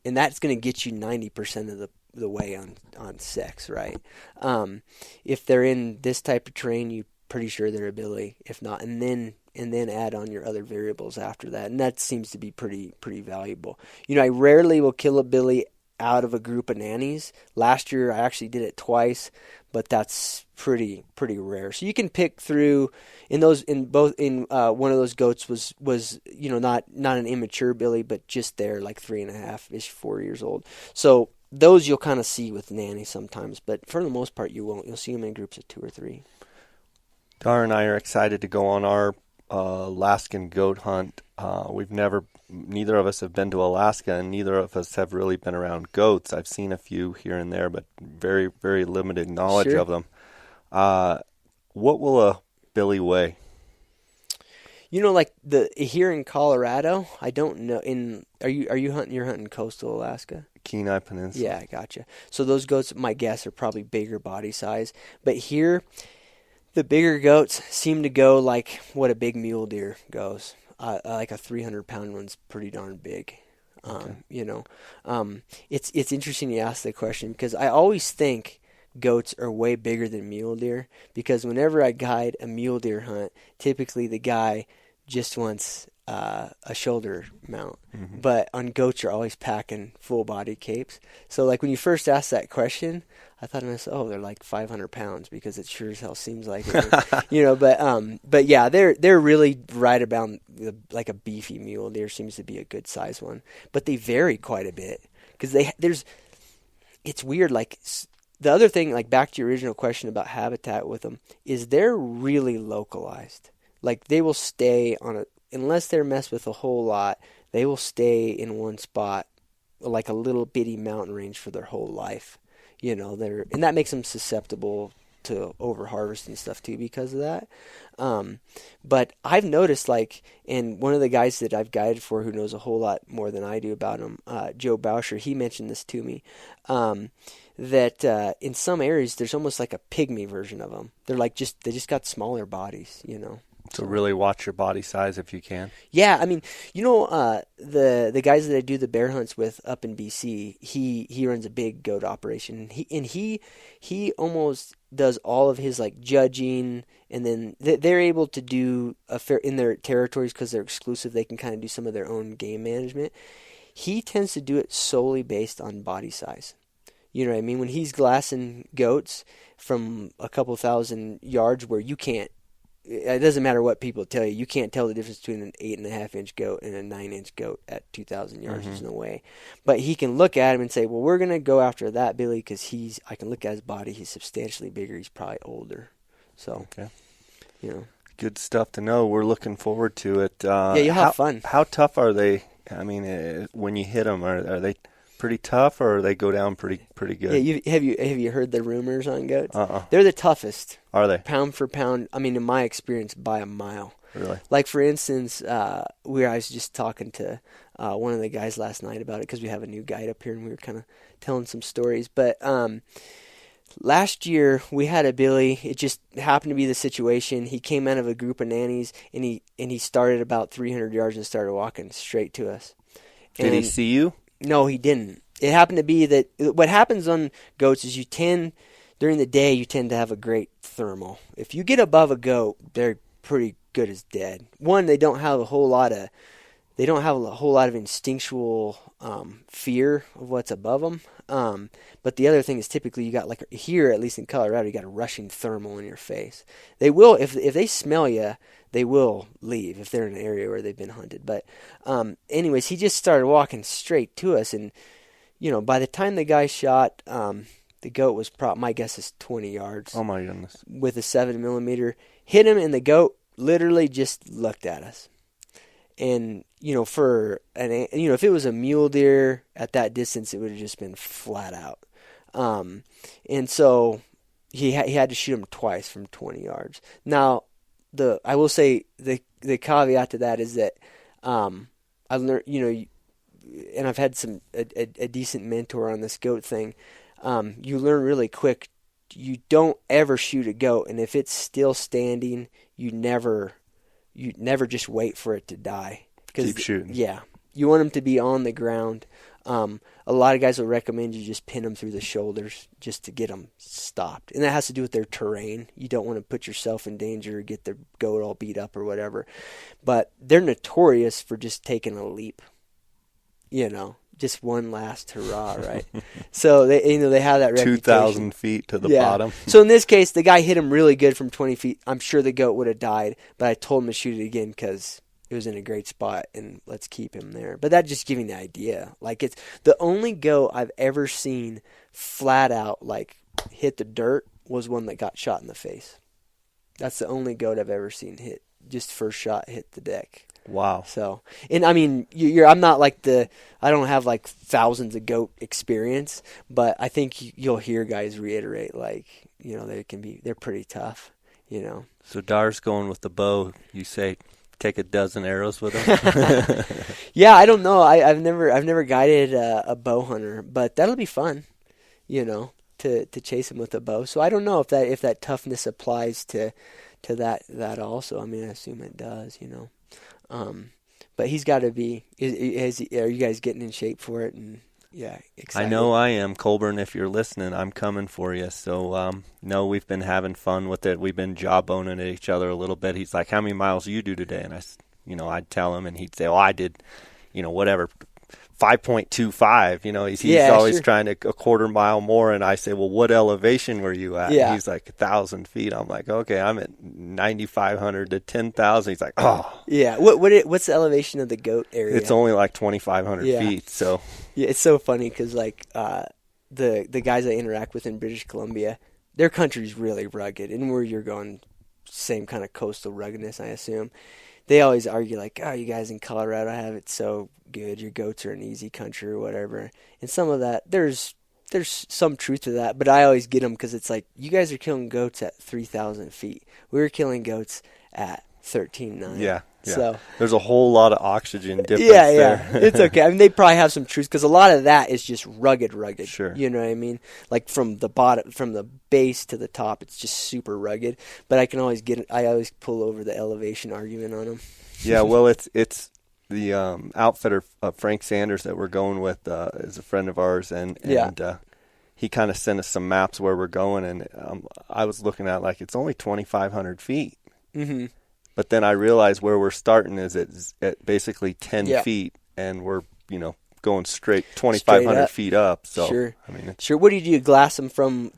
And that's going to get you 90% of the way on sex, right? If they're in this type of terrain, you pretty sure they're a billy, if not, and then add on your other variables after that, and that seems to be pretty valuable. I rarely will kill a billy out of a group of nannies. Last year I actually did it twice, but that's pretty rare. So you can pick through one of those goats was not an immature billy, but just there like 3.5-ish, 4 years old. So those you'll kind of see with nanny sometimes, but for the most part you won't. You'll see them in groups of 2 or 3. Dar and I are excited to go on our Alaskan goat hunt. Neither of us have been to Alaska, and neither of us have really been around goats. I've seen a few here and there, but very, very limited knowledge of them. What will a billy weigh? Like here in Colorado, I don't know. Are you hunting? You're hunting coastal Alaska? Kenai Peninsula. Yeah, I gotcha. So those goats, my guess, are probably bigger body size. But here, the bigger goats seem to go like what a big mule deer goes. Like a 300-pound one's pretty darn big. Okay. It's interesting you ask that question, because I always think goats are way bigger than mule deer, because whenever I guide a mule deer hunt, typically the guy just wants a shoulder mount. Mm-hmm. But on goats, you're always packing full body capes. So like when you first asked that question, I thought to myself, they're like 500 pounds, because it sure as hell seems like it. But yeah, they're really right about like a beefy mule deer seems to be a good size one. But they vary quite a bit, because it's weird. Like the other thing, like back to your original question about habitat with them, is they're really localized. Like they will stay unless they're messed with a whole lot, they will stay in one spot, like a little bitty mountain range, for their whole life. And that makes them susceptible to over harvest and stuff too because of that. But I've noticed, and one of the guys that I've guided for who knows a whole lot more than I do about them, Joe Bauscher, he mentioned this to me, that in some areas there's almost like a pygmy version of them. They're they just got smaller bodies, So really watch your body size if you can. Yeah, I mean, the guys that I do the bear hunts with up in BC, he runs a big goat operation. He almost does all of his judging, and then they're able to do in their territories, because they're exclusive. They can kind of do some of their own game management. He tends to do it solely based on body size. You know what I mean? When he's glassing goats from a couple thousand yards, where you can't. It doesn't matter what people tell you. You can't tell the difference between an 8.5-inch goat and a 9-inch goat at 2,000 yards. Mm-hmm. There's no way. But he can look at him and say, well, we're going to go after that billy because I can look at his body. He's substantially bigger. He's probably older. So, okay. Good stuff to know. We're looking forward to it. Yeah, you'll have fun. How tough are they? I mean, when you hit them, are they pretty tough, or they go down pretty good? Yeah, have you heard the rumors on goats? Uh-uh. They're the toughest. Are they? Pound for pound. I mean, in my experience, by a mile. Really? Like for instance, I was just talking to one of the guys last night about it, because we have a new guide up here, and we were kind of telling some stories. But last year we had a billy. It just happened to be the situation. He came out of a group of nannies, and he started about 300 yards and started walking straight to us. Did he see you? No, he didn't. It happened to be that what happens on goats is during the day, you tend to have a great thermal. If you get above a goat, they're pretty good as dead. One, they don't have a whole lot of instinctual fear of what's above them. But the other thing is, typically you got, like here, at least in Colorado, you got a rushing thermal in your face. They will, if they smell you, they will leave if they're in an area where they've been hunted. But anyways, he just started walking straight to us, and by the time the guy shot, the goat was my guess is 20 yards. Oh my goodness! With a 7mm, hit him, and the goat literally just looked at us. And if it was a mule deer at that distance, it would have just been flat out. And so he had to shoot him twice from 20 yards. Now, I will say the caveat to that is that I learned, and I've had a decent mentor on this goat thing. You learn really quick. You don't ever shoot a goat, and if it's still standing, you never just wait for it to die. Keep shooting. Yeah, you want them to be on the ground. A lot of guys will recommend you just pin them through the shoulders just to get them stopped. And that has to do with their terrain. You don't want to put yourself in danger or get the goat all beat up or whatever. But they're notorious for just taking a leap, just one last hurrah, right? So they have that reputation. 2,000 feet to the bottom. So in this case, the guy hit him really good from 20 feet. I'm sure the goat would have died, but I told him to shoot it again because it was in a great spot, and let's keep him there. But that just giving the idea. Like, it's the only goat I've ever seen flat out, like, hit the dirt was one that got shot in the face. That's the only goat I've ever seen hit. Just first shot hit the deck. Wow. So, and I mean, I'm not like I don't have like thousands of goat experience, but I think you'll hear guys reiterate, like, they're pretty tough, So Dar's going with the bow. You say take a dozen arrows with him? Yeah, I don't know. I've never guided a bow hunter, but that'll be fun, to chase him with a bow. So I don't know if that toughness applies to that also. I mean, I assume it does, But he's got to be. Are you guys getting in shape for it? And yeah, excited. I know I am, Colburn. If you're listening, I'm coming for you. So no, we've been having fun with it. We've been jawboning at each other a little bit. He's like, "How many miles do you do today?" And I'd tell him, and he'd say, "Oh, I did, whatever." 5.25, he's always trying to a quarter mile more, and I say, well, what elevation were you at? Yeah. And he's like 1,000 feet. I'm like, okay, I'm at 9,500 to 10,000. He's like, oh. Yeah, what's the elevation of the goat area? It's only like 2,500 feet, so. Yeah, it's so funny because, like, the guys I interact with in British Columbia, their country's really rugged, and where you're going, same kind of coastal ruggedness, I assume. They always argue like, oh, you guys in Colorado have it so good. Your goats are an easy country or whatever. And some of that, there's some truth to that. But I always get them because it's like, you guys are killing goats at 3,000 feet. We were killing goats at 13,900. Yeah. So there's a whole lot of oxygen difference there. Yeah, it's okay. I mean, they probably have some truth because a lot of that is just rugged. Sure. You know what I mean? Like from the bottom, from the base to the top, it's just super rugged. But I always pull over the elevation argument on them. Yeah, well, it's the outfitter Frank Sanders that we're going with is a friend of ours, and he kind of sent us some maps where we're going, and I was looking at like it's only 2,500 feet. Mm-hmm. But then I realized where we're starting is at basically 10 feet, and we're going straight 2,500 feet up. So sure, I mean, sure. What did you glass them from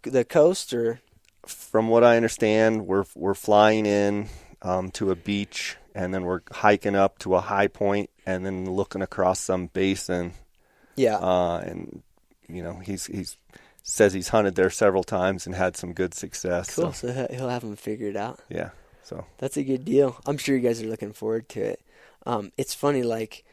the coast, or? From what I understand, we're flying in to a beach, and then we're hiking up to a high point, and then looking across some basin. Yeah. And he's says he's hunted there several times and had some good success. Cool. So he'll have them figured out. Yeah. So that's a good deal. I'm sure you guys are looking forward to it. It's funny, like,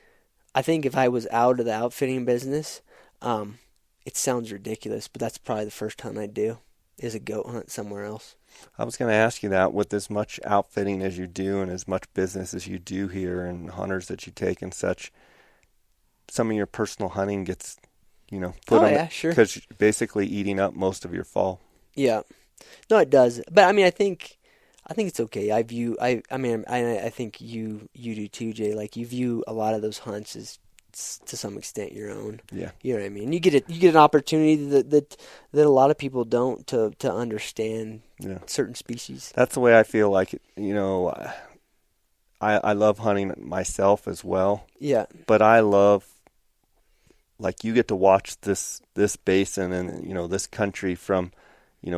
I think if I was out of the outfitting business, it sounds ridiculous, but that's probably the first hunt I'd do is a goat hunt somewhere else. I was going to ask you that, with as much outfitting as you do and as much business as you do here and hunters that you take and such, some of your personal hunting gets, put on sure. Because you're basically eating up most of your fall. Yeah. No, it does. But I mean, I think it's okay. I think you do too, Jay. Like, you view a lot of those hunts as to some extent your own. Yeah. You know what I mean? You get an opportunity that a lot of people don't to understand certain species. That's the way I feel like, I love hunting myself as well. Yeah. But I love, like, you get to watch this basin and, this country from,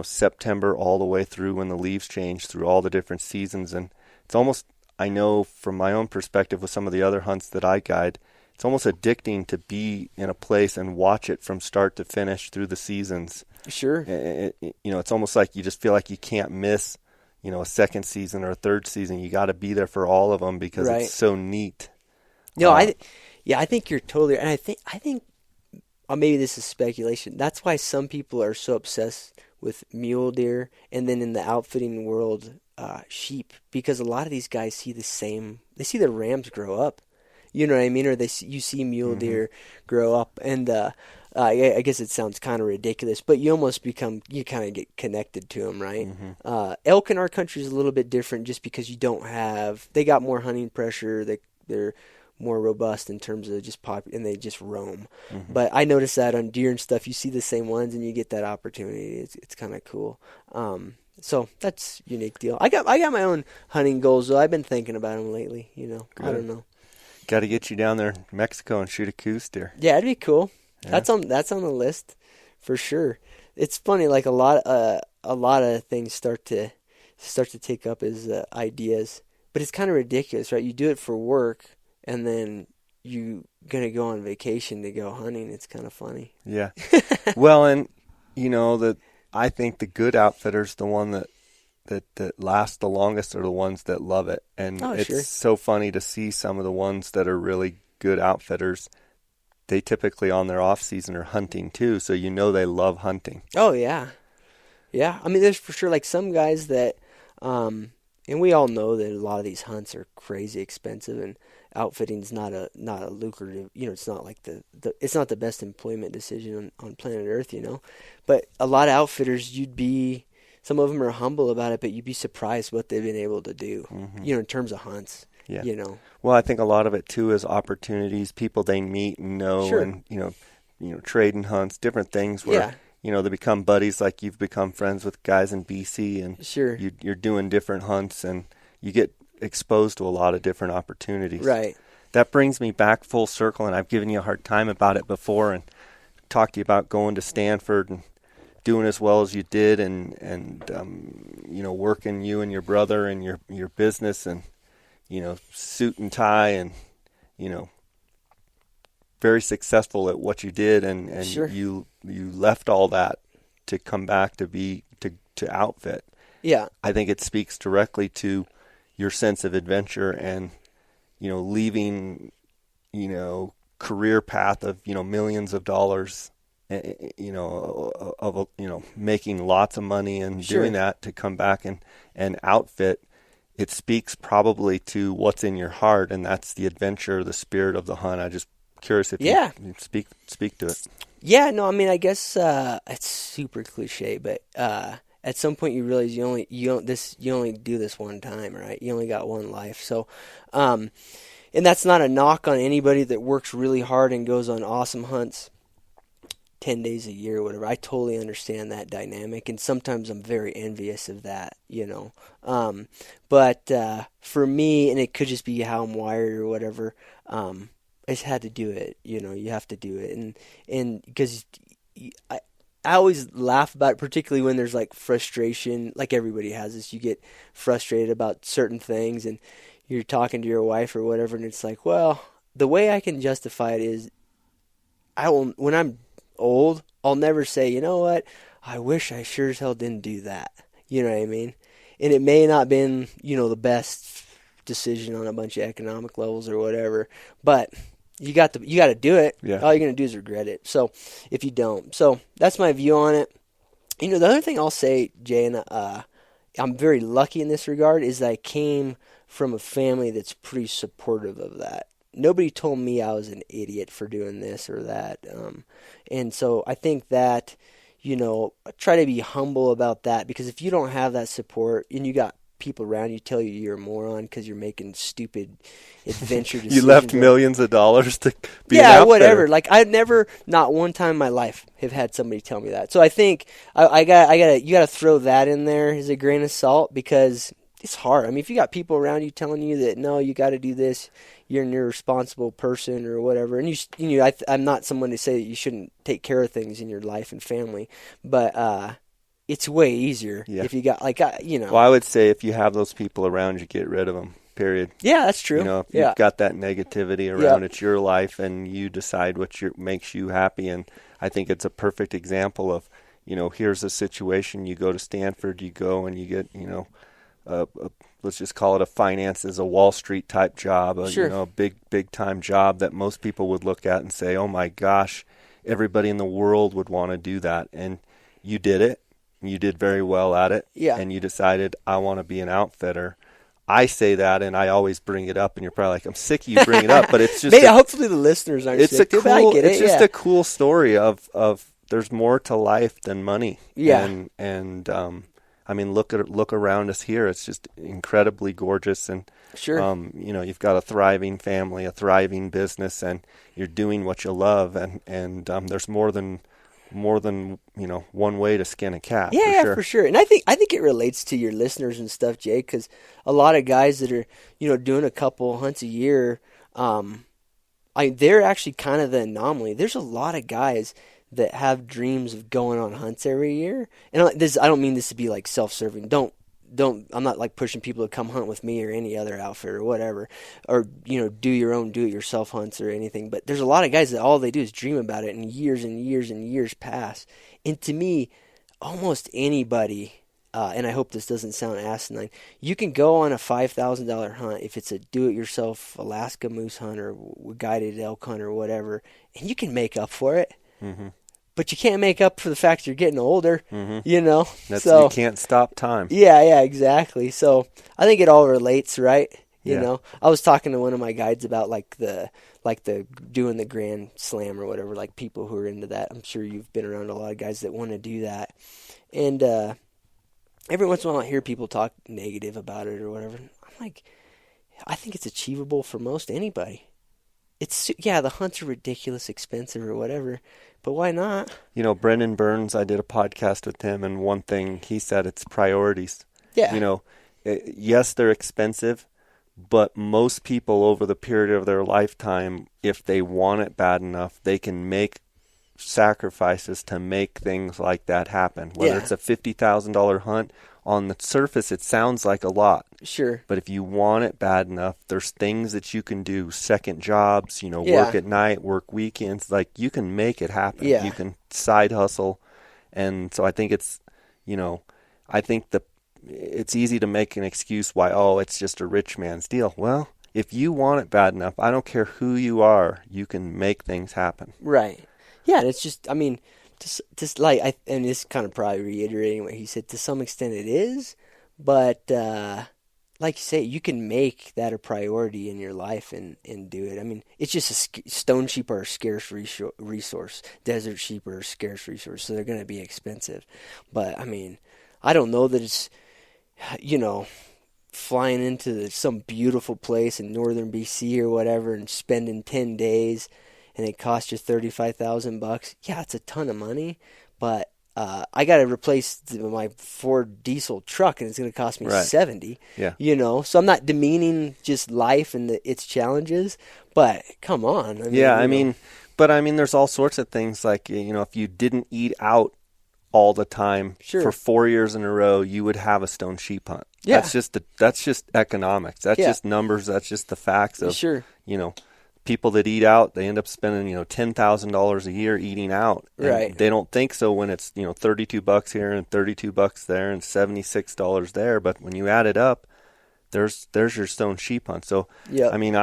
September all the way through when the leaves change, through all the different seasons. And it's almost, I know from my own perspective with some of the other hunts that I guide, it's almost addicting to be in a place and watch it from start to finish through the seasons. Sure. It's almost like you just feel like you can't miss, a second season or a third season. You got to be there for all of them because it's so neat. No, I think you're totally, and I think maybe this is speculation. That's why some people are so obsessed with mule deer, and then in the outfitting world, sheep, because a lot of these guys see they see the rams grow up. You know what I mean? Or you see mule deer grow up, and I guess it sounds kind of ridiculous, but you kind of get connected to them, right? Mm-hmm. Elk in our country is a little bit different just because they got more hunting pressure, they're more robust in terms of just and they just roam. But I noticed that on deer and stuff, you see the same ones and you get that opportunity. It's kind of cool. So that's a unique deal. I got my own hunting goals though. I've been thinking about them lately. Good. I don't know. Got to get you down there in Mexico and shoot a coos deer. Yeah, that'd be cool. Yeah. That's on the list for sure. It's funny, like a lot of things start to take up as ideas, but it's kind of ridiculous, right? You do it for work, and then you gonna go on vacation to go hunting. It's kind of funny. Yeah. Well, and I think the good outfitters, the one that last the longest, are the ones that love it. And it's so funny to see some of the ones that are really good outfitters. They typically on their off season are hunting too, so they love hunting. Oh yeah, yeah. I mean, there's for sure like some guys that, and we all know that a lot of these hunts are crazy expensive, and outfitting's not a lucrative. It's not like it's not the best employment decision on planet Earth. But a lot of outfitters, some of them are humble about it, but you'd be surprised what they've been able to do. In terms of hunts. Yeah. Well, I think a lot of it too is opportunities, people they meet and know, sure. and trading hunts, different things where they become buddies. Like you've become friends with guys in BC, and sure. you're doing different hunts, and you get exposed to a lot of different opportunities. Right. That brings me back full circle, and I've given you a hard time about it before, and talked to you about going to Stanford and doing as well as you did, and working you and your brother and your business, and suit and tie, and very successful at what you did, and sure. you left all that to come back to outfit. Yeah. I think it speaks directly to your sense of adventure and leaving career path of millions of dollars, of making lots of money and sure. doing that to come back and outfit. It speaks probably to what's in your heart, and that's the adventure, the spirit of the hunt. I'm just curious if you speak to it. Yeah, no, I mean, I guess it's super cliche, but at some point you realize you only do this one time, right? You only got one life. So, and that's not a knock on anybody that works really hard and goes on awesome hunts 10 days a year or whatever. I totally understand that dynamic, and sometimes I'm very envious of that, but for me, and it could just be how I'm wired or whatever, I just had to do it. You have to do it, and because I always laugh about it, particularly when there's like frustration, like everybody has this. You get frustrated about certain things, and you're talking to your wife or whatever, and it's like, well, the way I can justify it is, when I'm old, I'll never say, you know what, I wish I sure as hell didn't do that. You know what I mean? And it may not been, the best decision on a bunch of economic levels or whatever, but you got to do it. Yeah. All you're going to do is regret it. So if you don't. So that's my view on it. The other thing I'll say, Jay, and I'm very lucky in this regard, is that I came from a family that's pretty supportive of that. Nobody told me I was an idiot for doing this or that. And so I think that, try to be humble about that, because if you don't have that support and you got people around you tell you're a moron because you're making stupid adventure decisions. You left millions of dollars to be an outfitter. Whatever. Like, I've never, not one time in my life, have had somebody tell me that. So I think you got to throw that in there as a grain of salt, because it's hard. I mean, if you got people around you telling you that, no, you got to do this, you're an irresponsible person or whatever. And I'm not someone to say that you shouldn't take care of things in your life and family, but it's way easier if you got Well, I would say if you have those people around you, get rid of them. Period. Yeah, that's true. If you've got that negativity around, it's your life, and you decide what makes you happy. And I think it's a perfect example of, here's a situation. You go to Stanford, you go and you get, let's just call it a finances, a Wall Street type job, a big time job that most people would look at and say, oh my gosh, everybody in the world would want to do that. And you did it. You did very well at it. Yeah. And you decided, I want to be an outfitter. I say that, and I always bring it up, and you're probably like, I'm sick of you bringing it up, but it's just hopefully the listeners aren't sick of it. It's just a cool story of there's more to life than money. Yeah. And I mean, look around us here. It's just incredibly gorgeous, and Sure. You've got a thriving family, a thriving business, and you're doing what you love, and there's more than one way to skin a cat. For sure. And I think it relates to your listeners and stuff, Jay, because a lot of guys that are doing a couple hunts a year, they're actually kind of the anomaly. There's a lot of guys that have dreams of going on hunts every year, and I don't mean this to be like self-serving. I'm not like pushing people to come hunt with me or any other outfit or whatever, or do your own do-it-yourself hunts or anything. But there's a lot of guys that all they do is dream about it, and years and years and years pass. And to me, almost anybody, and I hope this doesn't sound asinine, you can go on a $5,000 hunt if it's a do-it-yourself Alaska moose hunt or guided elk hunt or whatever, and you can make up for it. Mm-hmm. But you can't make up for the fact you're getting older, mm-hmm. So you can't stop time. Yeah, exactly. So I think it all relates, right? You Yeah. know, I was talking to one of my guides about like the doing the Grand Slam or whatever, like people who are into that. I'm sure you've been around a lot of guys that want to do that. And every once in a while I hear people talk negative about it or whatever. I'm like, I think it's achievable for most anybody. The hunts are ridiculous expensive or whatever, but why not? Brendan Burns, I did a podcast with him, and one thing he said, it's priorities. Yeah. Yes, they're expensive, but most people over the period of their lifetime, if they want it bad enough, they can make sacrifices to make things like that happen. Whether it's a $50,000 hunt, on the surface it sounds like a lot. Sure. But if you want it bad enough, there's things that you can do, second jobs, work at night, work weekends, like you can make it happen. Yeah. You can side hustle. And so I think it's, it's easy to make an excuse why, it's just a rich man's deal. Well, if you want it bad enough, I don't care who you are, you can make things happen. Right. Yeah, and it's just, just like, and this kind of probably reiterating what he said, to some extent it is, but like you say, you can make that a priority in your life and do it. It's just stone sheep are a scarce resource. Desert sheep are a scarce resource, so they're going to be expensive. But, I don't know that it's, flying into some beautiful place in northern BC or whatever and spending 10 days and it costs you $35,000. Yeah, it's a ton of money, but I got to replace my Ford diesel truck, and it's going to cost me $70. Yeah. So I'm not demeaning just life and its challenges, but come on. But there's all sorts of things like if you didn't eat out all the time for 4 years in a row, you would have a stone sheep hunt. Yeah. That's just economics. That's just numbers. That's just the facts of people that eat out. They end up spending $10,000 a year eating out. Right. They don't think so when it's $32 here and $32 there and $76 there. But when you add it up, there's your stone sheep hunt. So I don't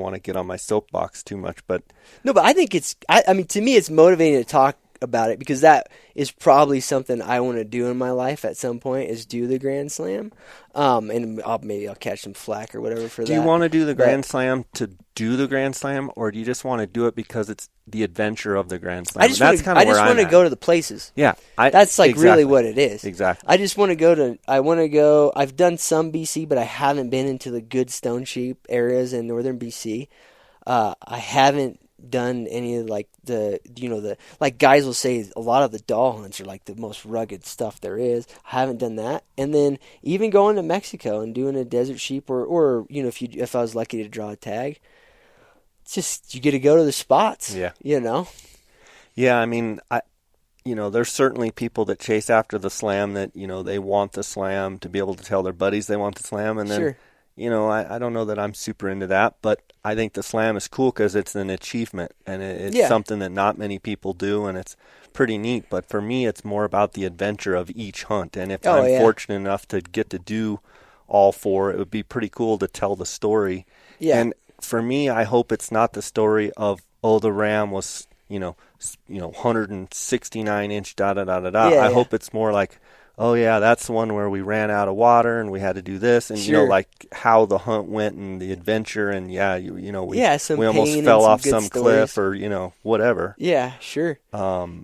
want to get on my soapbox too much, but no. But I think to me, it's motivating to talk about it because that is probably something I want to do in my life at some point, is do the Grand Slam. And maybe I'll catch some flack or whatever for that. Do you want to do the Grand Slam to do the Grand Slam, or do you just want to do it because it's the adventure of the Grand Slam? I just want to go to the places. Yeah. That's really what it is. Exactly. I just want to go. I've done some BC, but I haven't been into the good stone sheep areas in northern BC. I haven't done any of like like guys will say a lot of the doll hunts are like the most rugged stuff there is. I haven't done that. And then even going to Mexico and doing a desert sheep or if I was lucky to draw a tag, it's just you get to go to the spots. Yeah. Yeah, there's certainly people that chase after the slam that they want the slam to be able to tell their buddies they want the slam, and then I don't know that I'm super into that, but I think the slam is cool because it's an achievement, and it's something that not many people do, and it's pretty neat. But for me, it's more about the adventure of each hunt, and if I'm fortunate enough to get to do all four, it would be pretty cool to tell the story. Yeah. And for me, I hope it's not the story of, the ram was, 169-inch, da-da-da-da-da. I hope it's more like, that's the one where we ran out of water and we had to do this, and like how the hunt went and the adventure, and we almost fell off some cliff or whatever. Yeah, sure.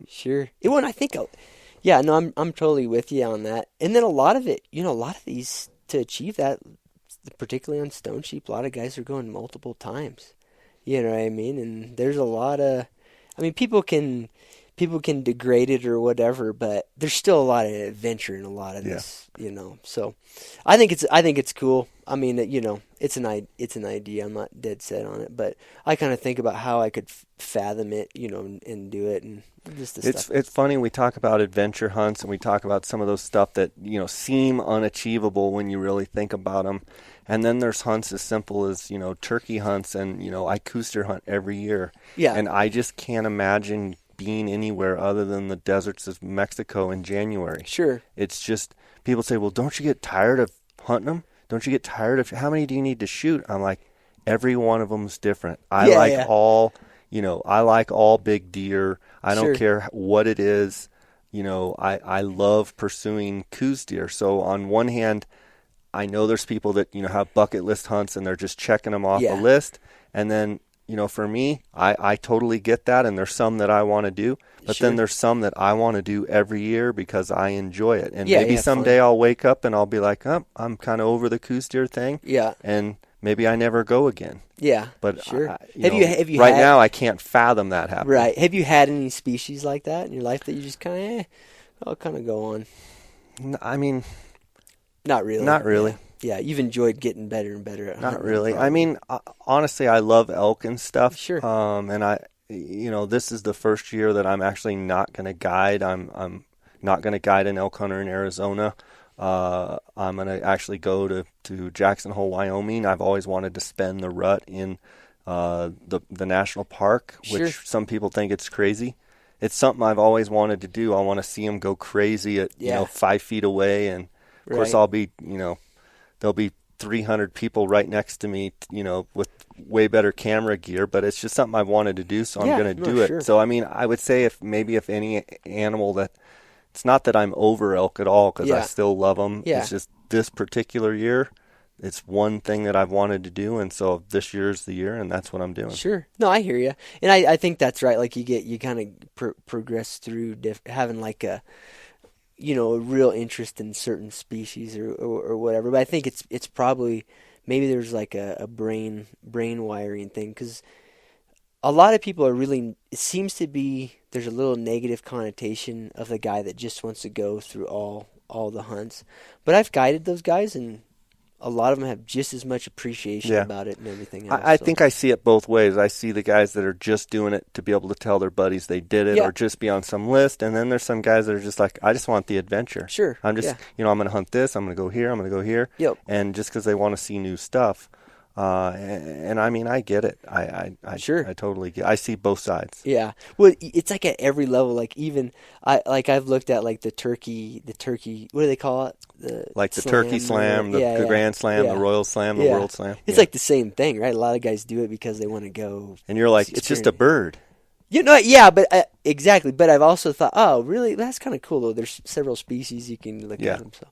Sure. When I think, I'm totally with you on that. And then a lot of it, a lot of these to achieve that, particularly on stone sheep, a lot of guys are going multiple times. You know what I mean? And there's a lot of, I mean, people can degrade it or whatever, but there's still a lot of adventure in a lot of this, you know. So I think it's cool. I mean, you know, it's an idea. I'm not dead set on it, but I kind of think about how I could fathom it, you know, and do it, and just the stuff. It's funny, we talk about adventure hunts and we talk about some of those stuff that, you know, seem unachievable when you really think about them. And then there's hunts as simple as, you know, turkey hunts, and, you know, I coos deer hunt every year. Yeah. And I just can't imagine being anywhere other than the deserts of Mexico in January. Sure. It's just, people say, well, don't you get tired of hunting them? Don't you get tired of, how many do you need to shoot? I'm like, every one of them's different. I like all, you know, I like all big deer. I don't care what it is. You know, I love pursuing coos deer. So on one hand, I know there's people that, you know, have bucket list hunts and they're just checking them off the list. And then, you know, for me, I totally get that. And there's some that I want to do, but then there's some that I want to do every year because I enjoy it. And maybe someday I'll wake up and I'll be like, oh, I'm kind of over the coos deer thing. Yeah. And maybe I never go again. Yeah. But have you right now I can't fathom that happening. Right. Have you had any species like that in your life that you just kind of, I'll kind of go on? I mean, not really. Not really. Yeah, you've enjoyed getting better and better at hunting. Not really. I mean, honestly, I love elk and stuff. Sure. And I, you know, this is the first year that I'm actually not going to guide. I'm not going to guide an elk hunter in Arizona. I'm going to actually go to Jackson Hole, Wyoming. I've always wanted to spend the rut in the national park, which some people think it's crazy. It's something I've always wanted to do. I want to see them go crazy at, you know, 5 feet away. And, of course, I'll be, you know, there'll be 300 people right next to me, you know, with way better camera gear, but it's just something I've wanted to do, so I'm going to do it. So, I mean, I would say if any animal that, it's not that I'm over elk at all, because I still love them. It's just this particular year, it's one thing that I've wanted to do, and so this year's the year, and that's what I'm doing. Sure. No, I hear you. And I think that's right. Like, you kind of progress through having like a, you know, a real interest in certain species or whatever. But I think it's probably, maybe there's like a brain wiring thing, because a lot of people are really, it seems to be, there's a little negative connotation of the guy that just wants to go through all the hunts. But I've guided those guys, and a lot of them have just as much appreciation about it and everything else. I think I see it both ways. I see the guys that are just doing it to be able to tell their buddies they did it or just be on some list. And then there's some guys that are just like, I just want the adventure. Sure. I'm just, you know, I'm going to hunt this. I'm going to go here. I'm going to go here. Yep. And just because they want to see new stuff. And I mean, I get it. I totally get it. I see both sides. Yeah. Well, it's like at every level. Like, even I've looked at like the turkey. What do they call it? The turkey slam, the grand slam, the royal slam, the world slam. It's like the same thing, right? A lot of guys do it because they want to go. And you're like, it's just a bird. You know, yeah, but exactly. But I've also thought, oh, really? That's kind of cool, though. There's several species you can look at them. So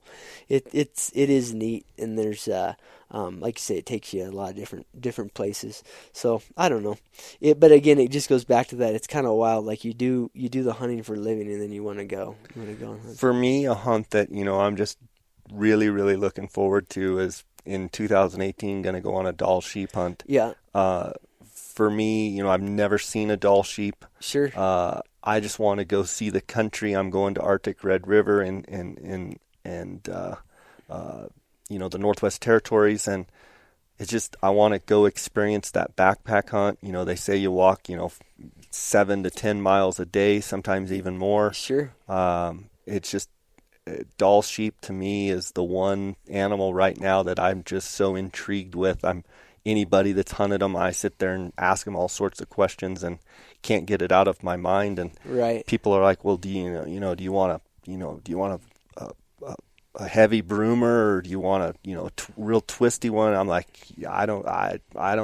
it is neat, and there's like you say, it takes you a lot of different places. So I don't know. But again, it just goes back to that. It's kind of wild. Like you do the hunting for a living, and then you want to go and hunt. For me, a hunt that, you know, I'm just really, really looking forward to is in 2018 going to go on a Dall sheep hunt. Yeah. For me, you know, I've never seen a Dall sheep. Sure. I just want to go see the country. I'm going to Arctic Red River and you know, the Northwest Territories, and it's just, I want to go experience that backpack hunt. You know, they say you walk, you know, 7 to 10 miles a day, sometimes even more. Sure. It's just, Dall sheep to me is the one animal right now that I'm just so intrigued with. Anybody that's hunted them, I sit there and ask them all sorts of questions and can't get it out of my mind. And people are like, "Well, do you want a heavy broomer, or do you want a real twisty one?" I'm like, I don't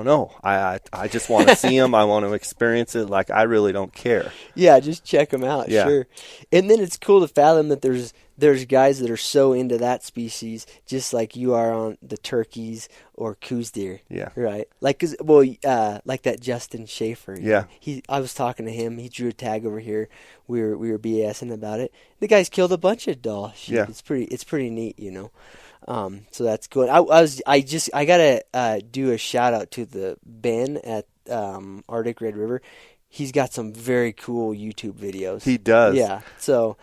know. I just want to see them. I want to experience it. Like, I really don't care. Yeah, just check them out. Yeah. Sure. And then it's cool to fathom that there's guys that are so into that species, just like you are on the turkeys or coos deer. Yeah. Right. Like, like that Justin Schaefer. Yeah. I was talking to him. He drew a tag over here. We were BSing about it. The guy's killed a bunch of Dall sheep. Yeah. It's pretty neat, you know. So that's good. I gotta do a shout out to the Ben at Arctic Red River. He's got some very cool YouTube videos. He does. Yeah. So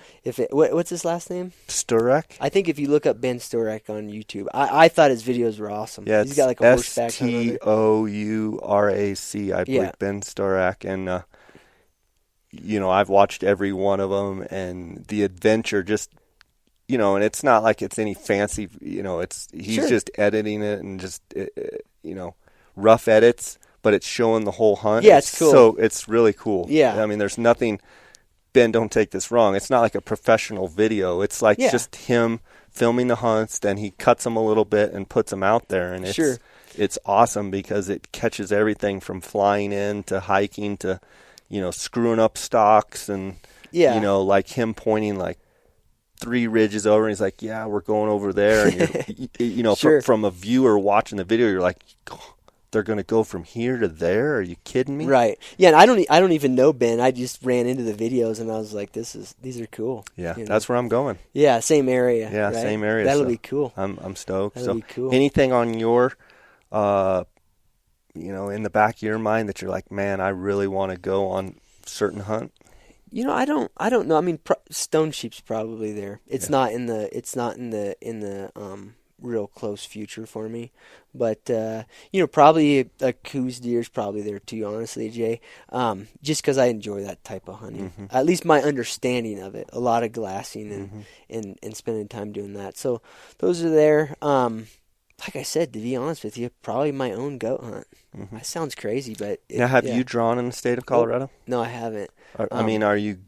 what's his last name? Sturek? I think if you look up Ben Sturek on YouTube, I thought his videos were awesome. Yeah, he's got like a horseback Stourac, I believe, Ben Sturek, and I've watched every one of them, and the adventure just, and it's not like it's any fancy, he's just editing it and just, rough edits, but it's showing the whole hunt. Yeah, it's cool. So it's really cool. Yeah. I mean, there's nothing, Ben, don't take this wrong. It's not like a professional video. It's like just him filming the hunts, then he cuts them a little bit and puts them out there. And it's awesome because it catches everything from flying in to hiking to, screwing up stalks and, like him pointing like 3 ridges over, and he's like, yeah, we're going over there. And you're, from a viewer watching the video, you're like, oh, they're going to go from here to there? Are you kidding me? Right. Yeah, and I don't even know Ben. I just ran into the videos, and I was like, these are cool. Yeah, that's where I'm going. Yeah, same area. Yeah, right? same area. That'll be cool. I'm stoked. That'll be cool. Anything on your, in the back of your mind that you're like, man, I really want to go on a certain hunt? I don't know. I mean, stone sheep's probably there. It's not in the real close future for me, but probably a coos deer's probably there too. Honestly, Jay, just because I enjoy that type of hunting. Mm-hmm. At least my understanding of it. A lot of glassing and spending time doing that. So those are there. Like I said, to be honest with you, probably my own goat hunt. Mm-hmm. That sounds crazy, but have you drawn in the state of Colorado? No, I haven't. Are you?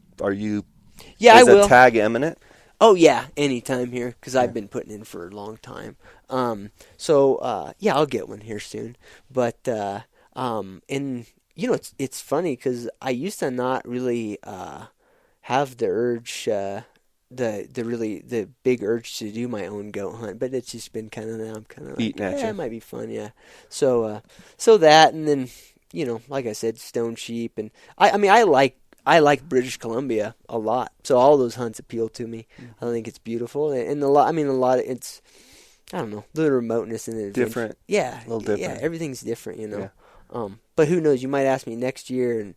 Yeah, I will. Is a tag imminent? Oh yeah, anytime here because I've been putting in for a long time. I'll get one here soon. But it's funny because I used to not really have the urge. The big urge to do my own goat hunt, but it's just been kind of now I'm kind of like, it might be fun, yeah. So that, and then like I said, stone sheep, and I like British Columbia a lot. So all those hunts appeal to me. Mm-hmm. I think it's beautiful, and a lot of it's, I don't know, the remoteness and the adventure. Different, yeah, a little different. Yeah, everything's different, Yeah. But who knows? You might ask me next year, and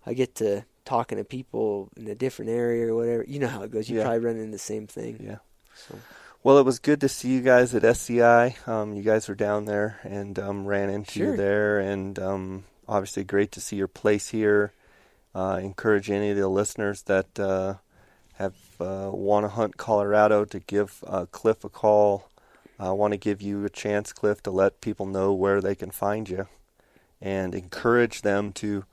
I get to talking to people in a different area or whatever. You know how it goes. You probably run into the same thing. Yeah. So. Well, it was good to see you guys at SCI. You guys were down there and ran into you there. And obviously great to see your place here. Encourage any of the listeners that have want to hunt Colorado to give Cliff a call. I want to give you a chance, Cliff, to let people know where they can find you. And encourage them to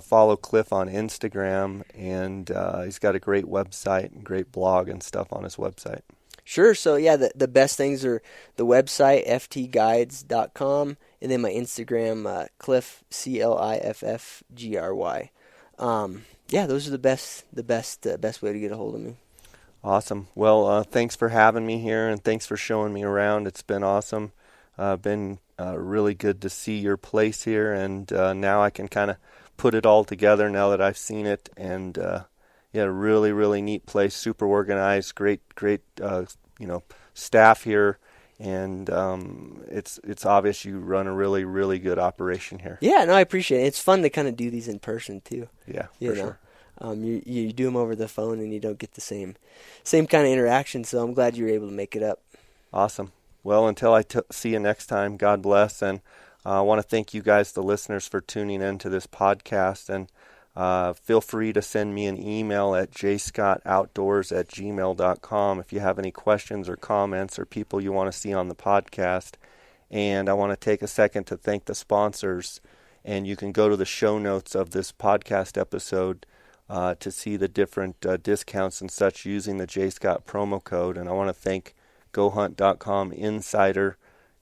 follow Cliff on Instagram, and he's got a great website and great blog and stuff on his website. Sure. So, yeah, the best things are the website, ftguides.com, and then my Instagram, Cliff, CLIFFGRY. Those are the best way to get a hold of me. Awesome. Well, thanks for having me here, and thanks for showing me around. It's been awesome. Been really good to see your place here, and now I can kind of put it all together now that I've seen it, and really, really neat place, super organized, great staff here, and it's obvious you run a really, really good operation here. Yeah, no, I appreciate it. It's fun to kind of do these in person too. Yeah, for sure. You do them over the phone and you don't get the same kind of interaction, so I'm glad you were able to make it up. Awesome. Well, until I see you next time, God bless, and I want to thank you guys, the listeners, for tuning in to this podcast, and feel free to send me an email at jscottoutdoors@gmail.com if you have any questions or comments or people you want to see on the podcast. And I want to take a second to thank the sponsors, and you can go to the show notes of this podcast episode to see the different discounts and such using the JScott promo code. And I want to thank GoHunt.com Insider,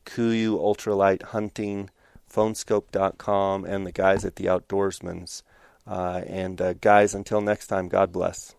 Kuiu Ultralight Hunting, Phonescope.com, and the guys at the Outdoorsman's. And guys, until next time, God bless.